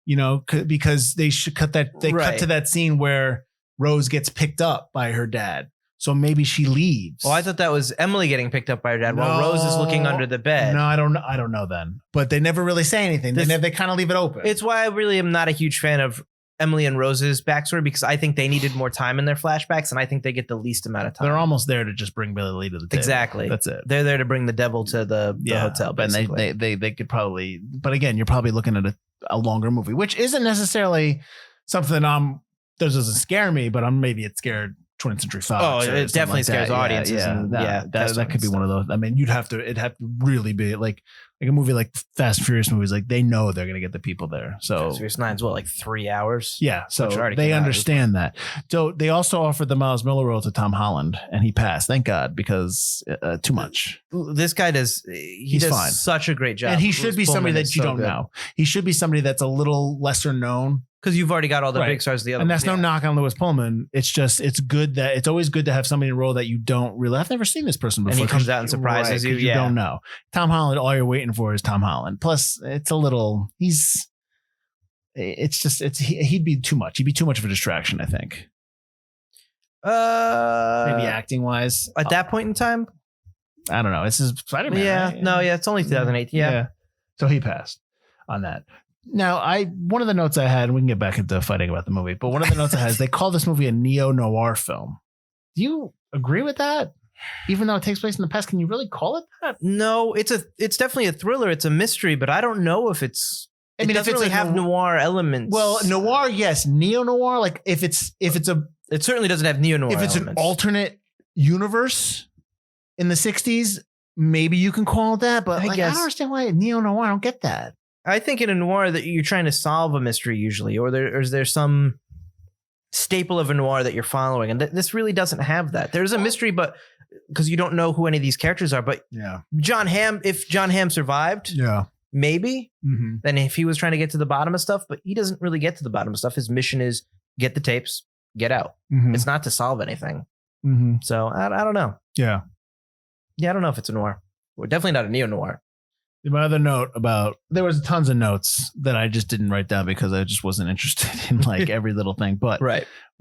Because they should cut that. They cut to that scene where Rose gets picked up by her dad. So maybe she leaves.
Well, I thought that was Emily getting picked up by her dad while Rose is looking under the bed.
No, I don't know then. But they never really say anything. They kind of leave it open.
It's why I really am not a huge fan of Emily and Rose's backstory because I think they needed more time in their flashbacks and I think they get the least amount of time.
They're almost there to just bring Billy Lee to the table.
Exactly.
That's it.
They're there to bring the devil to the hotel. Basically.
And they could probably, but again, you're probably looking at a longer movie, which isn't necessarily something that doesn't scare me, but it scared 20th Century Fox.
Oh, it definitely scares audiences.
That could be one of those. I mean, it'd have to really be like a movie like Fast and Furious movies. Like they know they're going to get the people there. So
Fast and Furious 9's like 3 hours?
Yeah. So they understand that. So they also offered the Miles Miller role to Tom Holland and he passed. Thank God, because too much.
This guy does
fine.
Such a great job.
And he should be somebody that you don't know. He should be somebody that's a little lesser known.
Because you've already got all the big stars of the other.
And that's no knock on Lewis Pullman. It's just, it's always good to have somebody in a role that you don't really, I've never seen this person before.
And he comes out and surprises you.
You don't know. Tom Holland, all you're waiting for is Tom Holland. Plus, it's a little, he'd be too much. He'd be too much of a distraction, I think. Maybe acting wise.
At that point in time?
I don't know. This is Spider-Man.
Yeah.
Right?
No, it's only 2008. Yeah.
So he passed on that. Now, one of the notes I had, and we can get back into fighting about the movie, but one of the notes I had is they call this movie a neo-noir film. Do you agree with that? Even though it takes place in the past, can you really call it that?
No, it's definitely a thriller. It's a mystery, but I don't know if it's. It doesn't really have noir elements.
Well, noir, yes. Neo-noir, like if it's a.
It certainly doesn't have neo-noir
elements. If it's an alternate universe in the 60s, maybe you can call it that, but I don't understand why neo-noir. I don't get that.
I think in a noir that you're trying to solve a mystery usually, or there's some staple of a noir that you're following. And this really doesn't have that. There's a mystery, but because you don't know who any of these characters are, but if John Hamm survived, maybe, then if he was trying to get to the bottom of stuff, but he doesn't really get to the bottom of stuff. His mission is get the tapes, get out. It's not to solve anything. So I don't know.
Yeah,
I don't know if it's a noir. We're definitely not a neo-noir.
My other note there was tons of notes that I just didn't write down because I just wasn't interested in like every little thing. But one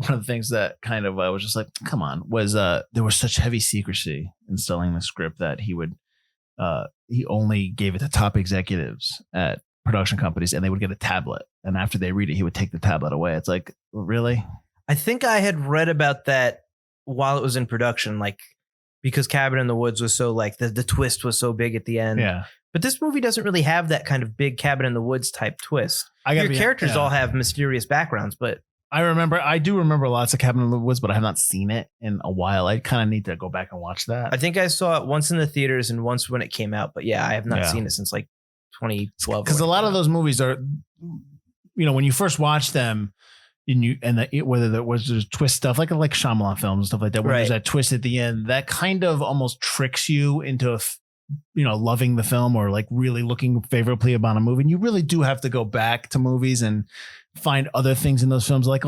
of the things that kind of I was just like, come on, was there was such heavy secrecy in selling the script that he only gave it to top executives at production companies and they would get a tablet. And after they read it, he would take the tablet away. It's like, really?
I think I had read about that while it was in production, like because Cabin in the Woods was so like the twist was so big at the end.
Yeah.
But this movie doesn't really have that kind of big cabin in the woods type twist. Your characters all have mysterious backgrounds, but
I do remember lots of Cabin in the Woods, but I have not seen it in a while. I kind of need to go back and watch that.
I think I saw it once in the theaters and once when it came out. But yeah, I have not seen it since like 2012.
Because a lot of those movies are, when you first watch them, whether there was just twist stuff like Shyamalan films and stuff like that, where there's that twist at the end, that kind of almost tricks you into loving the film or like really looking favorably about a movie. And you really do have to go back to movies and find other things in those films. Like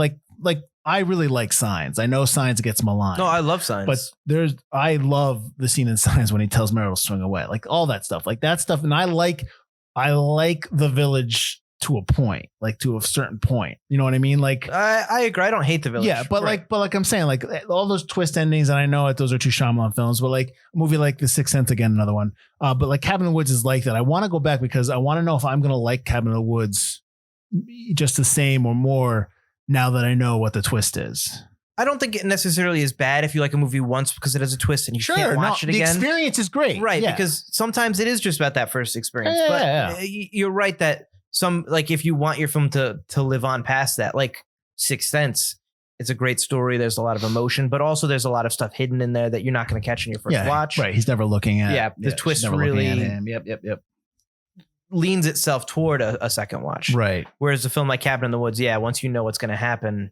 I really like Signs. I know Signs gets maligned.
No, I love Signs.
But I love the scene in Signs when he tells Meryl to swing away, like all that stuff, like that stuff. And I like The Village to a point, like to a certain point. You know what I mean? Like
I agree. I don't hate The Village.
Yeah, but like I'm saying, like all those twist endings, and I know that those are two Shyamalan films, but like a movie like The Sixth Sense, again, another one. But like Cabin in the Woods is like that. I want to go back because I want to know if I'm gonna like Cabin in the Woods just the same or more now that I know what the twist is.
I don't think it necessarily is bad if you like a movie once because it has a twist and you can't watch it again.
The experience is great.
Right, because sometimes it is just about that first experience. You're right that if you want your film to live on past that, like Sixth Sense, it's a great story. There's a lot of emotion, but also there's a lot of stuff hidden in there that you're not going to catch in your first watch.
Right. He's never looking at.
Yeah. The twist really
Yep.
leans itself toward a second watch.
Right.
Whereas a film like Cabin in the Woods, once you know what's going to happen,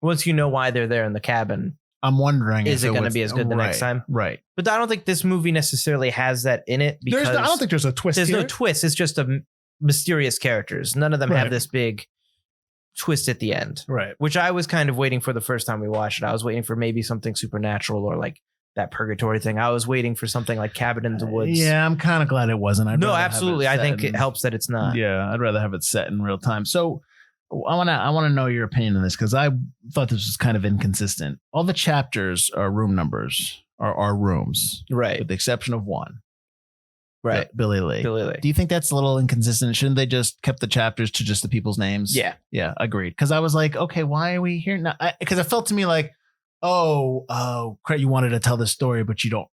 once you know why they're there in the cabin,
I'm wondering,
is it going to be as good the next time?
Right.
But I don't think this movie necessarily has that in it because
I don't think there's a twist.
There's no twist. It's just mysterious characters. None of them have this big twist at the end.
Right.
Which I was kind of waiting for the first time we watched it. I was waiting for maybe something supernatural or like that purgatory thing. I was waiting for something like Cabin in the Woods.
Yeah, I'm kind of glad it wasn't.
No, absolutely. I think it helps that it's not.
Yeah, I'd rather have it set in real time. So I want to know your opinion on this because I thought this was kind of inconsistent. All the chapters are room numbers, are rooms,
right?
With the exception of one,
right?
Billy Lee. Do you think that's a little inconsistent? Shouldn't they just kept the chapters to just the people's names? Yeah, agreed. Because I was like, okay, why are we here now? Because it felt to me like, oh, you wanted to tell this story, but you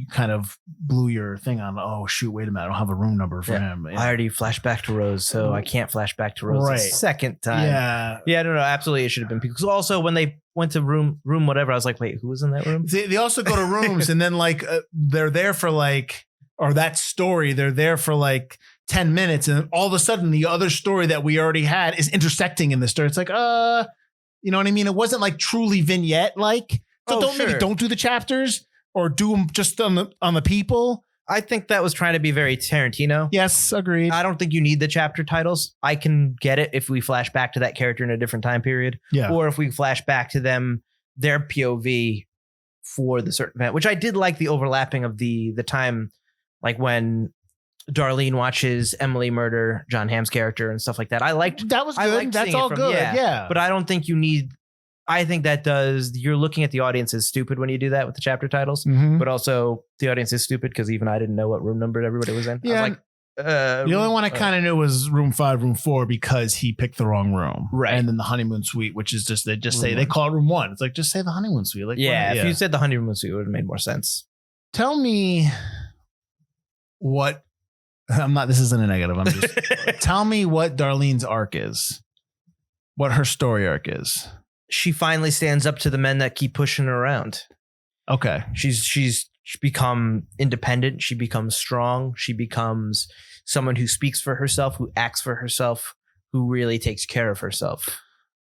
kind of blew your thing on. Oh shoot, wait a minute, I don't have a room number for him.
I already flashed back to Rose, so I can't flash back to Rose a second time. Yeah, no, absolutely, it should have been because also when they went to room whatever, I was like, wait, who was in that room?
They also go to rooms and then like they're there for like, or that story, they're there for like 10 minutes, and all of a sudden the other story that we already had is intersecting in the story. It's like, you know what I mean? It wasn't like truly vignette like. So maybe don't do the chapters or do them just on the people.
I think that was trying to be very Tarantino.
Yes, agreed.
I don't think you need the chapter titles. I can get it if we flash back to that character in a different time period.
Yeah.
Or if we flash back to their POV for the certain event, which I did like the overlapping of the time, like when Darlene watches Emily murder John Hamm's character and stuff like that. I liked
that was good. That's all good. Yeah.
But I don't think you need. I think you're looking at the audience as stupid when you do that with the chapter titles, but also the audience is stupid because even I didn't know what room number everybody was in.
Yeah.
I was like,
the only one I kind of knew was room 5, room 4 because he picked the wrong room.
Right.
And then the honeymoon suite, which is just, they call it room 1. It's like, just say the honeymoon suite. Like,
if you said the honeymoon suite, it would have made more sense.
Tell me what. This isn't a negative. I'm just tell me what Darlene's arc is, what her story arc is.
She finally stands up to the men that keep pushing her around.
Okay.
She's become independent. She becomes strong. She becomes someone who speaks for herself, who acts for herself, who really takes care of herself.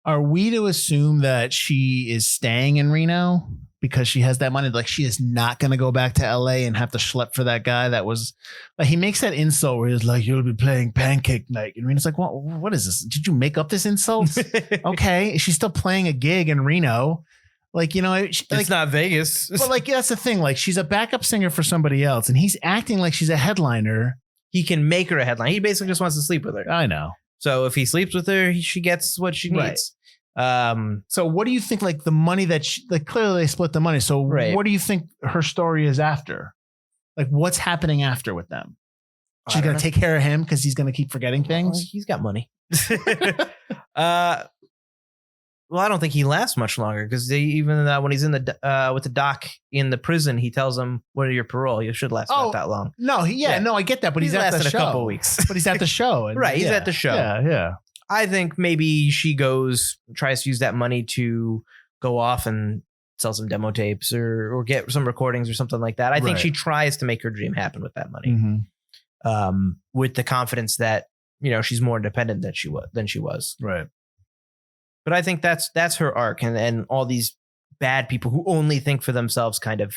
Are we to assume that she is staying in Reno because she has that money? Like she is not going to go back to LA and have to schlep for that guy that was like, he makes that insult where he's like, you'll be playing Pancake Night. And Reno's like, what is this? Did you make up this insult? Okay. She's still playing a gig in Reno. Like, it's
not Vegas.
But like, that's the thing. Like she's a backup singer for somebody else and he's acting like she's a headliner.
He can make her a headline. He basically just wants to sleep with her.
I know.
So if he sleeps with her, she gets what she needs.
So what do you think, like the money that clearly they split the money. So what do you think her story is after? Like what's happening after with them? She's going to take care of him because he's going to keep forgetting things.
He's got money. Well, I don't think he lasts much longer because even when he's in the with the doc in the prison, he tells him, "What are your parole? You should last not that long."
No, no, I get that, but he's at the show.
A couple weeks,
but he's at the show, and,
right? He's at the show.
Yeah.
I think maybe she tries to use that money to go off and sell some demo tapes or get some recordings or something like that. I think she tries to make her dream happen with that money, with the confidence that she's more independent than she was.
Right.
But I think that's her arc, and all these bad people who only think for themselves kind of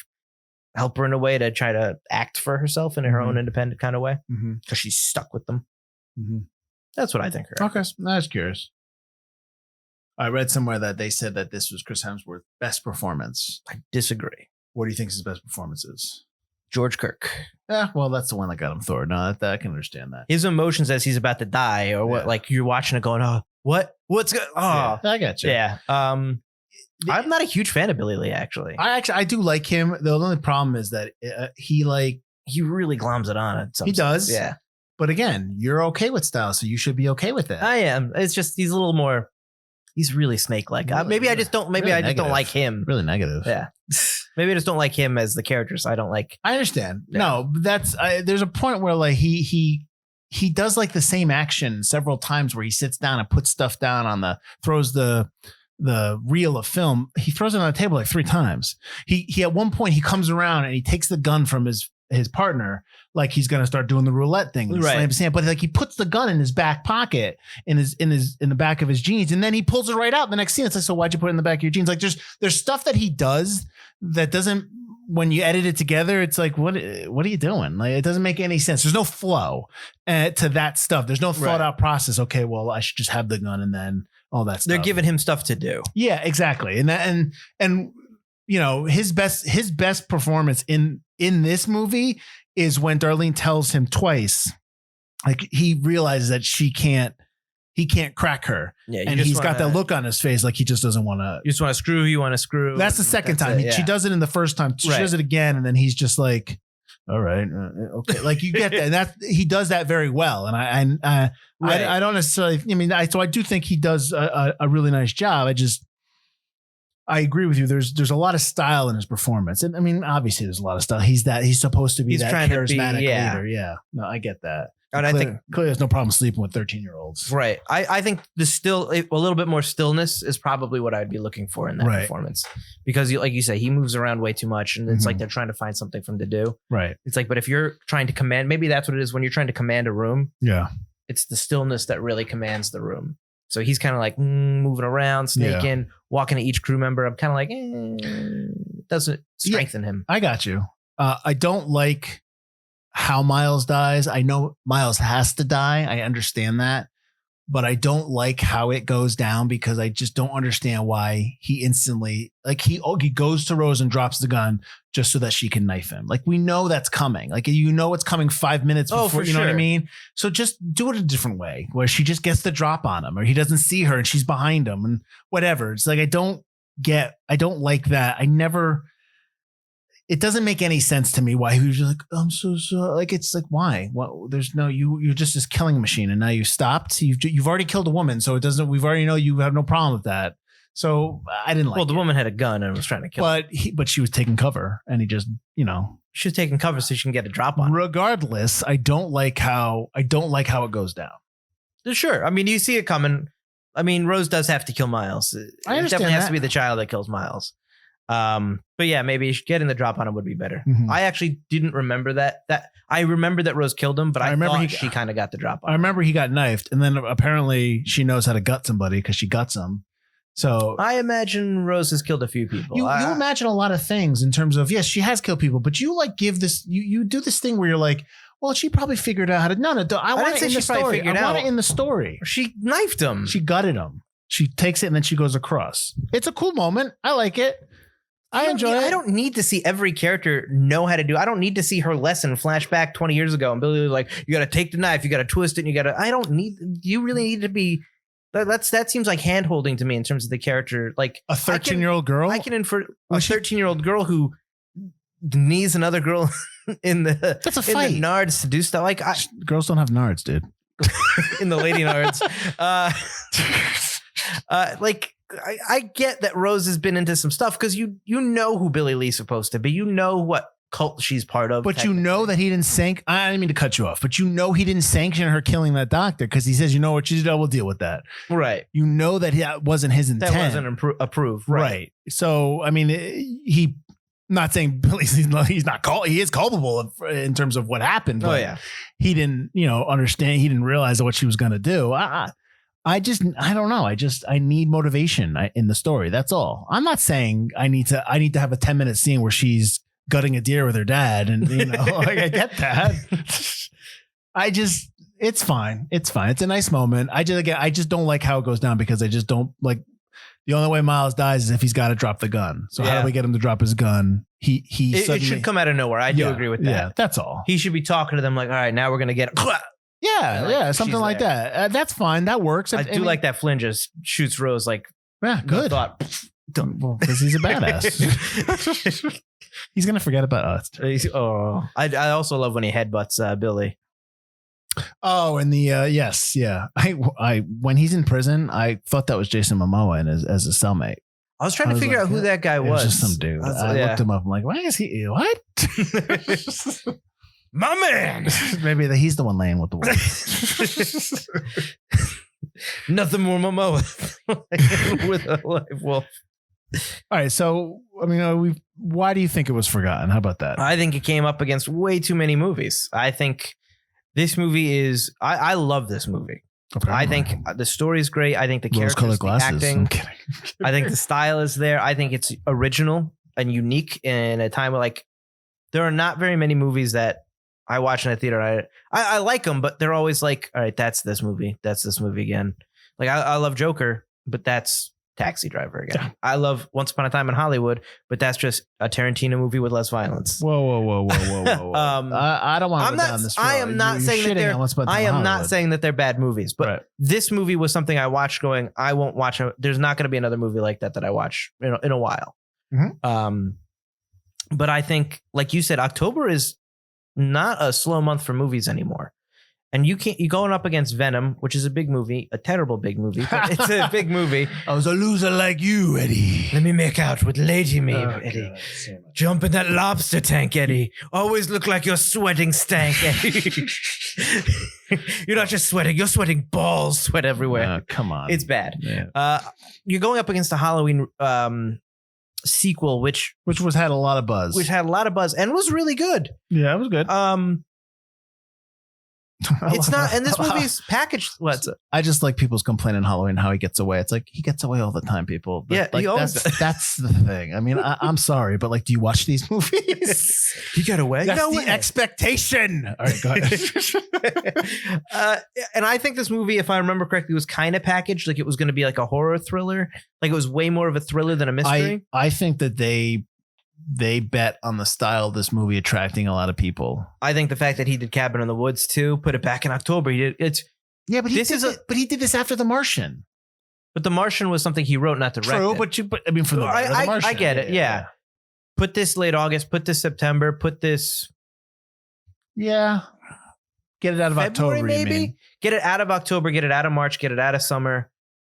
help her in a way to try to act for herself in her own independent kind of way because she's stuck with them. That's what I think her arc is.
I was curious. I read somewhere that they said that this was Chris Hemsworth's best performance.
I disagree.
What do you think his best performance is?
George Kirk.
Yeah, well, that's the one that got him Thor. No, I can understand that.
His emotions as he's about to die, or what, like you're watching it going, oh, what's good? Oh,
yeah, I got you.
Yeah. I'm not a huge fan of Billy Lee, actually.
I do like him. The only problem is that he
really gloms it on.
He does.
Yeah.
But again, you're okay with style, so you should be okay with it.
I am. It's just he's a little more. He's really snake-like. Maybe I just don't. Maybe really I just don't like him.
Really negative.
Yeah. Maybe I just don't like him as the character. So I don't like.
I understand.
Yeah.
No, that's there's a point where like he does like the same action several times where he sits down and puts stuff down throws the reel of film. He throws it on the table like 3 times. He at one point he comes around and he takes the gun from his partner, like he's gonna start doing the roulette thing. Right. Slams his hand, but like he puts the gun in his back pocket in the back of his jeans, and then he pulls it right out. The next scene, it's like, so why'd you put it in the back of your jeans? Like there's stuff that he does that doesn't. When you edit it together, it's like, what are you doing? Like, it doesn't make any sense. There's no flow to that stuff. There's no thought out process. Okay, well, I should just have the gun and then all that stuff.
They're giving him stuff to do.
Yeah, exactly. And his best performance in this movie is when Darlene tells him twice, like he realizes that he can't crack her. Yeah, and he's got that look on his face like he just doesn't want to.
You just want to screw. You want to screw.
That's the second time. She does it in the first time. She does it again, and then he's just like, "All right, okay." Like you get that. And that he does that very well. And I don't necessarily. I mean, I do think he does a really nice job. I agree with you. There's a lot of style in his performance, and I mean, obviously, there's a lot of style. He's supposed to be that charismatic leader. Yeah, no, I get that. And I think clearly there's no problem sleeping with 13-year-olds.
Right. I think a little bit more stillness is probably what I'd be looking for in that performance, because like you say, he moves around way too much, and it's like they're trying to find something for him to do.
Right.
It's like, but if you're trying to command, maybe that's what it is when you're trying to command a room.
Yeah.
It's the stillness that really commands the room. So he's kind of like moving around, snaking, walking to each crew member. I'm kind of like, doesn't strengthen him.
I got you. I don't like how Miles dies. I know Miles has to die. I understand that, but I don't like how it goes down because I just don't understand why he instantly, like he goes to Rose and drops the gun just so that she can knife him. Like we know that's coming. Like it's coming 5 minutes before, know what I mean? So just do it a different way where she just gets the drop on him, or he doesn't see her and she's behind him and whatever. It's like, I don't like that. It doesn't make any sense to me why he was just like, I'm so sorry. Like, it's like, why? Well, you're just this killing machine, and now you stopped. You've already killed a woman, so we've already know you have no problem with that. So I didn't like.
Well, the woman had a gun and was trying to kill him.
But she was taking cover, and he just,
she was taking cover so she can get a drop on.
Regardless, I don't like how it goes down.
Sure, I mean, you see it coming. I mean, Rose does have to kill Miles.
I understand.
It definitely has to be the child that kills Miles. But yeah, maybe getting the drop on him would be better. Mm-hmm. I actually didn't remember that I remember that Rose killed him, but I thought she kind of got the drop on him.
I remember he got knifed, and then apparently she knows how to gut somebody because she guts him. So
I imagine Rose has killed a few people.
You imagine a lot of things in terms of, yes, she has killed people, but you like give this, you do this thing where you're like, well, she probably figured out how to. No, I want it in the story. I want it in the story.
She knifed him.
She gutted him. She takes it and then she goes across. It's a cool moment. I like it. I enjoy it.
I don't need to see every character know how to do. I don't need to see her lesson flashback 20 years ago and Billy was like, you got to take the knife, you got to twist it, and I don't need. You really need to be. That seems like hand holding to me in terms of the character. Like
a 13-year-old girl.
I can infer a 13-year-old girl who knees another girl in the nards to do stuff. Like
girls don't have nards, dude.
In the lady nards. Like I get that Rose has been into some stuff because you know who Billy Lee's supposed to be. You know what cult she's part of.
But you know that he didn't I didn't mean to cut you off, but you know he didn't sanction her killing that doctor because he says, you know what, she did, we'll deal with that.
Right.
You know that wasn't his intent.
That wasn't approved.
Right. So, I mean, he, not saying Billy, he's not he is culpable in terms of what happened. But he didn't, understand. He didn't realize what she was going to do. I don't know. I need motivation in the story. That's all. I'm not saying I need to have a 10-minute scene where she's gutting a deer with her dad. And, like, I get that. It's fine. It's fine. It's a nice moment. I just don't like how it goes down because I just don't like the only way Miles dies is if he's got to drop the gun. So how do we get him to drop his gun? It
should come out of nowhere. I do agree with that.
Yeah, that's all.
He should be talking to them like, all right, now we're going to get
something like that. That's fine. That works.
I do like that Flynn just shoots Rose like,
good. Because he's a badass. He's going to forget about us.
I also love when he headbutts Billy.
Oh, and the yes, yeah. I when he's in prison, I thought that was Jason Momoa as a cellmate.
I was trying to figure out who that guy was.
Just some dude. I looked him up. I'm like, why is he? What?
My man.
Maybe he's the one laying with the wolf.
Nothing more Momoa with a live wolf.
All right, so I mean, why do you think it was forgotten? How about that?
I think it came up against way too many movies. I think this movie is. I love this movie. Okay. I think the story is great. I think the characters, the acting. I'm kidding. I think the style is there. I think it's original and unique in a time where there are not very many movies that I watch in a theater. I like them, but they're always like, all right, that's this movie. That's this movie again. Like I love Joker, but that's Taxi Driver again. Yeah. I love Once Upon a Time in Hollywood, but that's just a Tarantino movie with less violence.
Whoa. I don't want to go down this road.
I am not saying that not saying that they're bad movies, but this movie was something I watched going, I won't watch. There's not going to be another movie like that I watch in a while. Mm-hmm. But I think, like you said, October is not a slow month for movies anymore. And you're going up against Venom, which is a big movie, a terrible big movie, but it's a big movie.
I was a loser like you, Eddie.
Let me make out with Lady Me, Eddie. God, so jump in that lobster tank, Eddie. Always look like you're sweating stank, Eddie. You're not just sweating, you're sweating balls, sweat everywhere.
Come on.
It's bad. Yeah. You're going up against the Halloween sequel, which
had a lot of buzz.
Which had a lot of buzz and was really good.
Yeah, it was good.
It's not, and this movie's packaged.
I just like people's complaining Halloween how he gets away. It's like he gets away all the time, people.
Yeah,
that's the thing. I mean, I'm sorry, but do you watch these movies?
He got away.
That's the expectation. All right, go
ahead. And I think this movie, if I remember correctly, was kind of packaged like it was going to be like a horror thriller. Like it was way more of a thriller than a mystery.
I think that they bet on the style of this movie attracting a lot of people.
I think the fact that he did Cabin in the Woods too, put it back in October. He did
but he did this after The Martian.
But The Martian was something he wrote, not directed.
True, but I mean, for the Martian,
I get it. Yeah. Put this late August. Put this September. Put this.
Yeah. Get it out of
February,
October.
Maybe get it out of October. Get it out of March. Get it out of summer.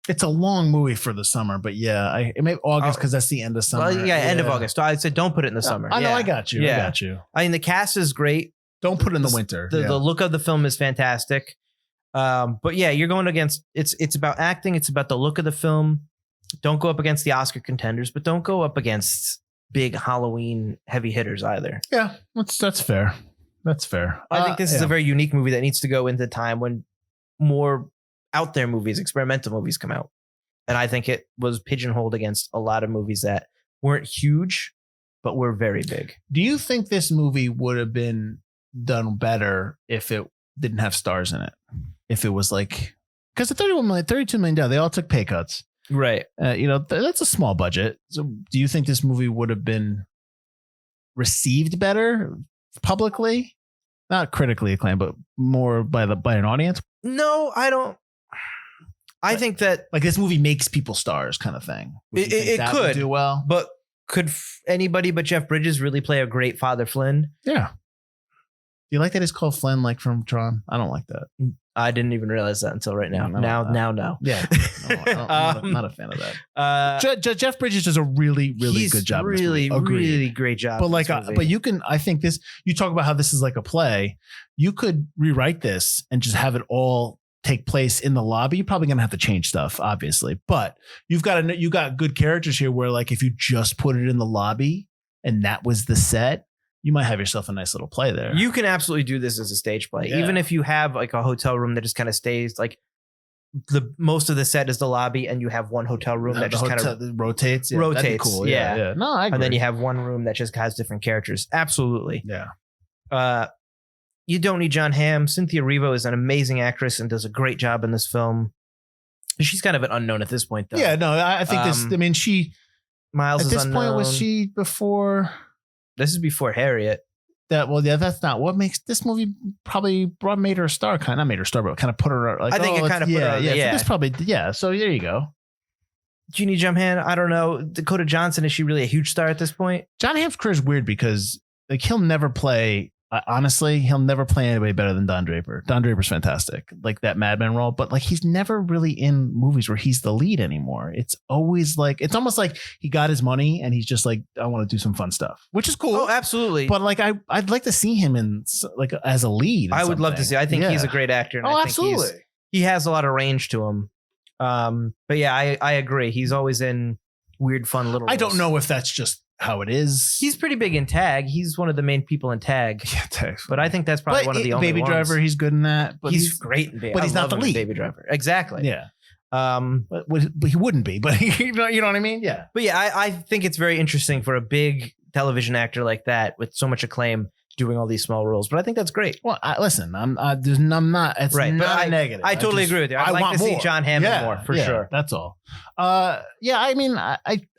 It's a long movie for the summer, but it may August because that's the end of summer.
Well, end of August. I said don't put it in the summer.
I know, I got you. Yeah. I got you.
I mean, the cast is great.
Don't put it in the winter.
The look of the film is fantastic. But yeah, you're going against. It's about acting. It's about the look of the film. Don't go up against the Oscar contenders, but don't go up against big Halloween heavy hitters either.
Yeah, that's fair. That's fair.
I think this is a very unique movie that needs to go into time when more out there movies, experimental movies come out. And I think it was pigeonholed against a lot of movies that weren't huge, but were very big.
Do you think this movie would have been done better if it didn't have stars in it? If it was because the $32 million, they all took pay cuts.
Right.
That's a small budget. So do you think this movie would have been received better publicly? Not critically acclaimed, but more by an audience?
No, I don't. I think that
this movie makes people stars kind of thing.
It could
do well,
but could anybody but Jeff Bridges really play a great Father Flynn?
Yeah. Do you like that it's called Flynn, like from Tron? I don't like that.
I didn't even realize that until right now.
No.
Now.
Yeah, I'm not a fan of that. Jeff Bridges does a really, really good job.
Really, really great job.
But I think this. You talk about how this is like a play. You could rewrite this and just have it all take place in the lobby. You're probably gonna have to change stuff, obviously, but you got good characters here. Where like if you just put it in the lobby and that was the set, you might have yourself a nice little play there.
You can absolutely do this as a stage play.
Yeah.
Even if you have like a hotel room that just kind of stays like most of the set is the lobby and you have one hotel room that just kind of
rotates. Yeah,
rotates.
that'd be cool.
Yeah.
No, I agree.
And then you have one room that just has different characters. Absolutely.
Yeah.
You don't need John Hamm. Cynthia Erivo is an amazing actress and does a great job in this film. She's kind of an unknown at this point, though.
Yeah, no, I think this. I mean,
Miles
at
is
this
unknown.
point was she before?
This is before Harriet.
That's not what makes this movie probably made her a star. Not made her a star, but kind of put her like.
I think it kind of put her.
Yeah. So this probably So there you go.
Do you need John Hamm? I don't know. Dakota Johnson, is she really a huge star at this point?
John Hamm's career is weird because like he'll never play. Honestly, he'll never play anybody better than Don Draper. Don Draper's fantastic, like that Mad Men role, but like he's never really in movies where he's the lead anymore. It's always like it's almost like he got his money and he's just like, I want to do some fun stuff, which is cool.
Oh, absolutely.
But like I'd like to see him in like as a lead.
I would love to see. I think he's a great actor. And I think
absolutely.
He has a lot of range to him. But yeah, I agree. He's always in weird, fun little roles.
I don't know if that's just how it is.
He's pretty big in Tag. He's one of the main people in Tag.
Yeah, Tag.
But I think that's probably one of the only
Baby
ones.
Driver, he's good in that. But
he's great in Baby.
But he's not the lead.
Baby Driver. Exactly.
Yeah. But he wouldn't be. But you know what I mean? Yeah.
But yeah, I think it's very interesting for a big television actor like that with so much acclaim doing all these small roles. But I think that's great.
Well, listen, I'm not. It's
right,
not negative.
I totally agree with you. I'd like to see John Hamm more for sure.
That's all. Yeah. I mean,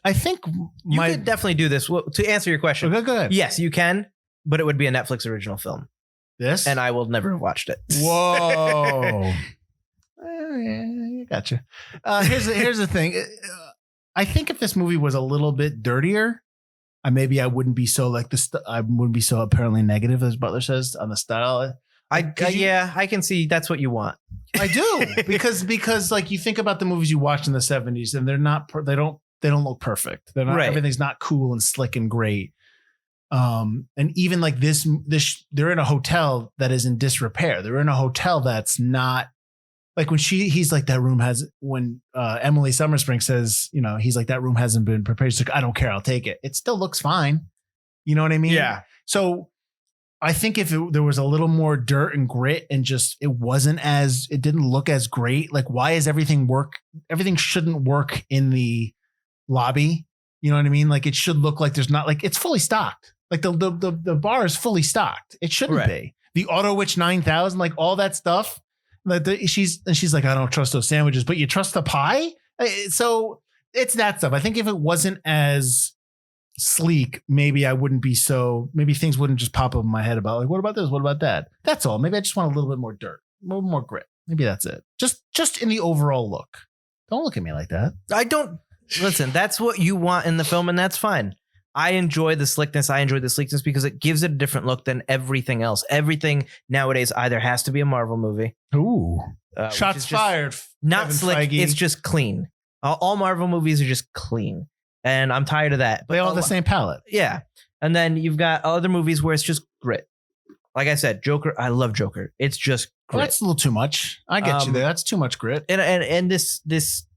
I think
you could definitely do this. Well, to answer your question,
go ahead.
Yes, you can, but it would be a Netflix original film.
This,
and I will never have watched it.
Whoa. Gotcha. Here's the thing. I think if this movie was a little bit dirtier, maybe I wouldn't be so like this. I wouldn't be so apparently negative as Butler says on the style.
I can see that's what you want.
I do because like you think about the movies you watched in the 70s and they don't look perfect. They're not. Right. Everything's not cool and slick and great. And even like this, they're in a hotel that is in disrepair. They're in a hotel that's not. Like when he's like that room has when Emily Summerspring says, you know, he's like that room hasn't been prepared. She's like, I don't care, I'll take it. It still looks fine. You know what I mean?
Yeah.
So I think if there was a little more dirt and grit and just it didn't look as great. Like why is everything shouldn't work in the lobby. You know what I mean? Like it should look like there's not like it's fully stocked. Like the bar is fully stocked. It shouldn't be. The Auto Witch 9000, like all that stuff. Like she's like, I don't trust those sandwiches, but you trust the pie. So it's that stuff. I think if it wasn't as sleek, maybe I wouldn't be so. Maybe things wouldn't just pop up in my head about like, what about this? What about that? That's all. Maybe I just want a little bit more dirt, a little more grit. Maybe that's it. Just in the overall look. Don't look at me like that.
I don't listen. That's what you want in the film, and that's fine. I enjoy the slickness. I enjoy the sleekness because it gives it a different look than everything else. Everything nowadays either has to be a Marvel movie.
Ooh. Shots fired.
Not slick. Feige. It's just clean. All Marvel movies are just clean. And I'm tired of that.
But they all have the same palette.
Yeah. And then you've got other movies where it's just grit. Like I said, Joker. I love Joker. It's just grit.
Well, that's a little too much. I get you there. That's too much grit.
And this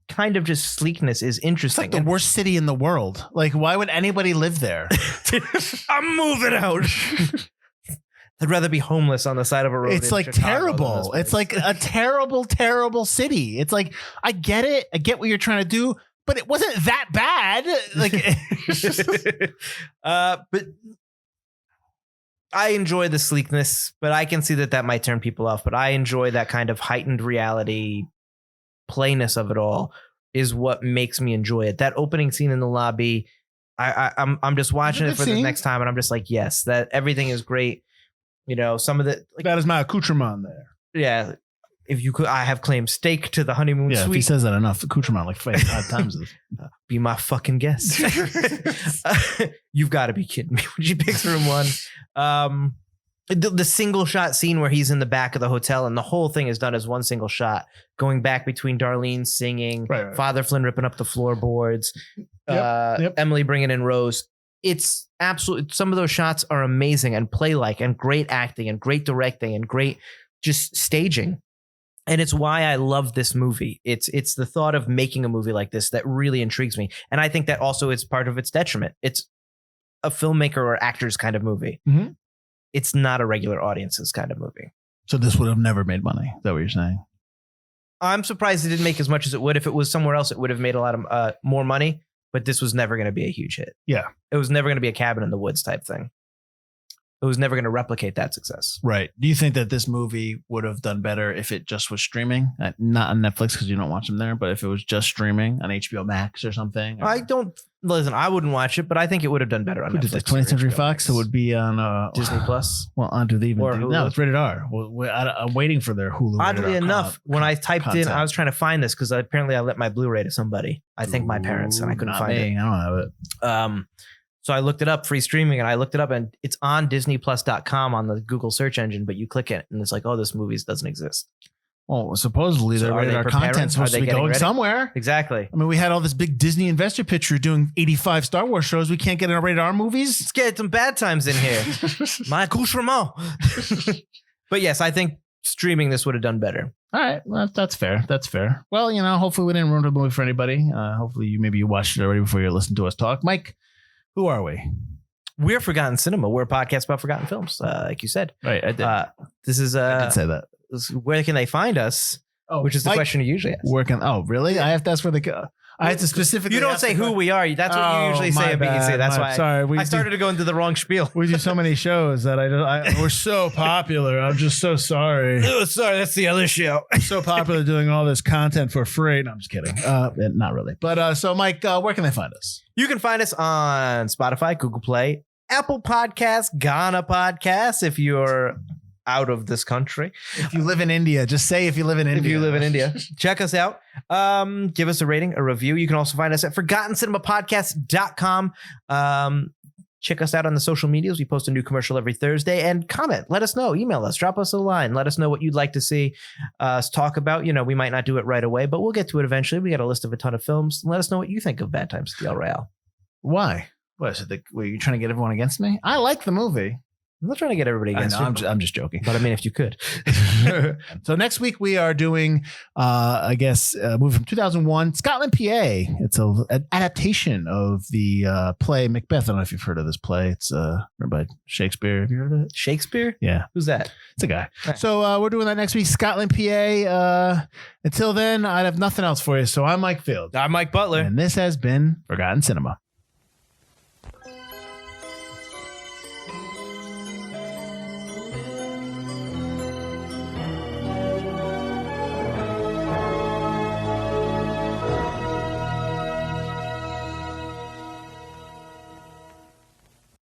kind of just sleekness is interesting.
It's like the worst city in the world. Like, why would anybody live there?
I'm moving out. I'd rather be homeless on the side of a road.
It's like terrible. It's like a terrible, terrible city. It's like, I get it. I get what you're trying to do, but it wasn't that bad. Like,
but I enjoy the sleekness, but I can see that might turn people off. But I enjoy that kind of heightened reality. Plainness of it all is what makes me enjoy it. That opening scene in the lobby, I'm just watching it for the next time, and I'm just like, yes, that everything is great. You know, some of the like,
that is my accoutrement there.
Yeah, if you could, I have claimed steak to the honeymoon suite.
If he says that enough, accoutrement like 5 times.
Be my fucking guest. You've got to be kidding me when she picks room 1. The single shot scene where he's in the back of the hotel and the whole thing is done as one single shot, going back between Darlene singing,
Right.
Father Flynn ripping up the floorboards,
Yep.
Emily bringing in Rose. It's absolutely, some of those shots are amazing and play-like and great acting and great directing and great just staging. And it's why I love this movie. It's the thought of making a movie like this that really intrigues me. And I think that also is part of its detriment. It's a filmmaker or actor's kind of movie.
Mhm.
It's not a regular audience's kind of movie.
So this would have never made money. Is that what you're saying?
I'm surprised it didn't make as much as it would. If it was somewhere else, it would have made a lot of more money. But this was never going to be a huge hit.
Yeah.
It was never going to be a Cabin in the Woods type thing. It was never going to replicate that success.
Right. Do you think that this movie would have done better if it just was streaming? Not on Netflix because you don't watch them there, but if it was just streaming on HBO Max or something?
I don't listen. I wouldn't watch it, but I think it would have done better on
Who
Netflix.
did that? 20th Century Fox? It would be on
Disney Plus.
Well, do they even
Or
do?
Hulu.
No, it's rated R. I'm waiting for their Hulu.
Oddly
rated R
enough, when I typed in,
content.
I was trying to find this because apparently I let my Blu-ray to somebody. I think my parents, and I couldn't
Not
find
me.
it.
I don't have it.
So I looked it up, free streaming, and I looked it up, and it's on DisneyPlus.com on the Google search engine. But you click it, and it's like, oh, this movie doesn't exist.
Well, supposedly
So
their
are they
rated R
preparing?
content's
Are
supposed
they
to be
getting
going
ready?
somewhere.
Exactly.
I mean, we had all this big Disney investor picture doing 85 Star Wars shows. We can't get in our rated R movies.
Let's get some bad times in here. My accoutrement. But yes, I think streaming this would have done better.
All right, well, that's fair. That's fair. Well, hopefully we didn't ruin the movie for anybody. Hopefully maybe you watched it already before you listened to us talk. Mike, who are we?
We're Forgotten Cinema. We're a podcast about forgotten films, like you said.
Right, I did.
This is
I did say that.
where can they find us?
Oh,
Which is the
Mike,
question you usually ask.
Working. Oh, really? I have to ask where they go. I have to specifically.
You don't
ask
say
the
who
que-
we are. That's what you
Oh,
usually
my
say at BEC.
bad,
That's
my-
why
sorry,
I started to go into the wrong spiel.
We do so many shows that we're so popular. I'm just so sorry.
Oh, sorry, that's the other show.
So popular doing all this content for free. No, I'm just kidding. Not really. But so Mike, where can they find us?
You can find us on Spotify, Google Play, Apple Podcasts, Ghana Podcasts if you're out of this country.
If you live in India, just say if you live in India.
If you live in India, check us out. Give us a rating, a review. You can also find us at ForgottenCinemaPodcast.com. Check us out on the social medias. We post a new commercial every Thursday, and comment. Let us know. Email us. Drop us a line. Let us know what you'd like to see us talk about. We might not do it right away, but we'll get to it eventually. We got a list of a ton of films. Let us know what you think of Bad Times at the Royale.
Why? What is it? Were you trying to get everyone against me? I like the movie.
I'm not trying to get everybody
I
against
know,
you.
I'm just joking.
But I mean, if you could.
So next week we are doing, a movie from 2001, Scotland, PA. It's an adaptation of the play Macbeth. I don't know if you've heard of this play. It's written by Shakespeare. Have you heard of it?
Shakespeare?
Yeah,
Who's that?
it's a guy.
Right.
So we're doing that next week, Scotland, PA. Until then, I have nothing else for you. So I'm Mike Field,
I'm Mike Butler.
and this has been Forgotten Cinema.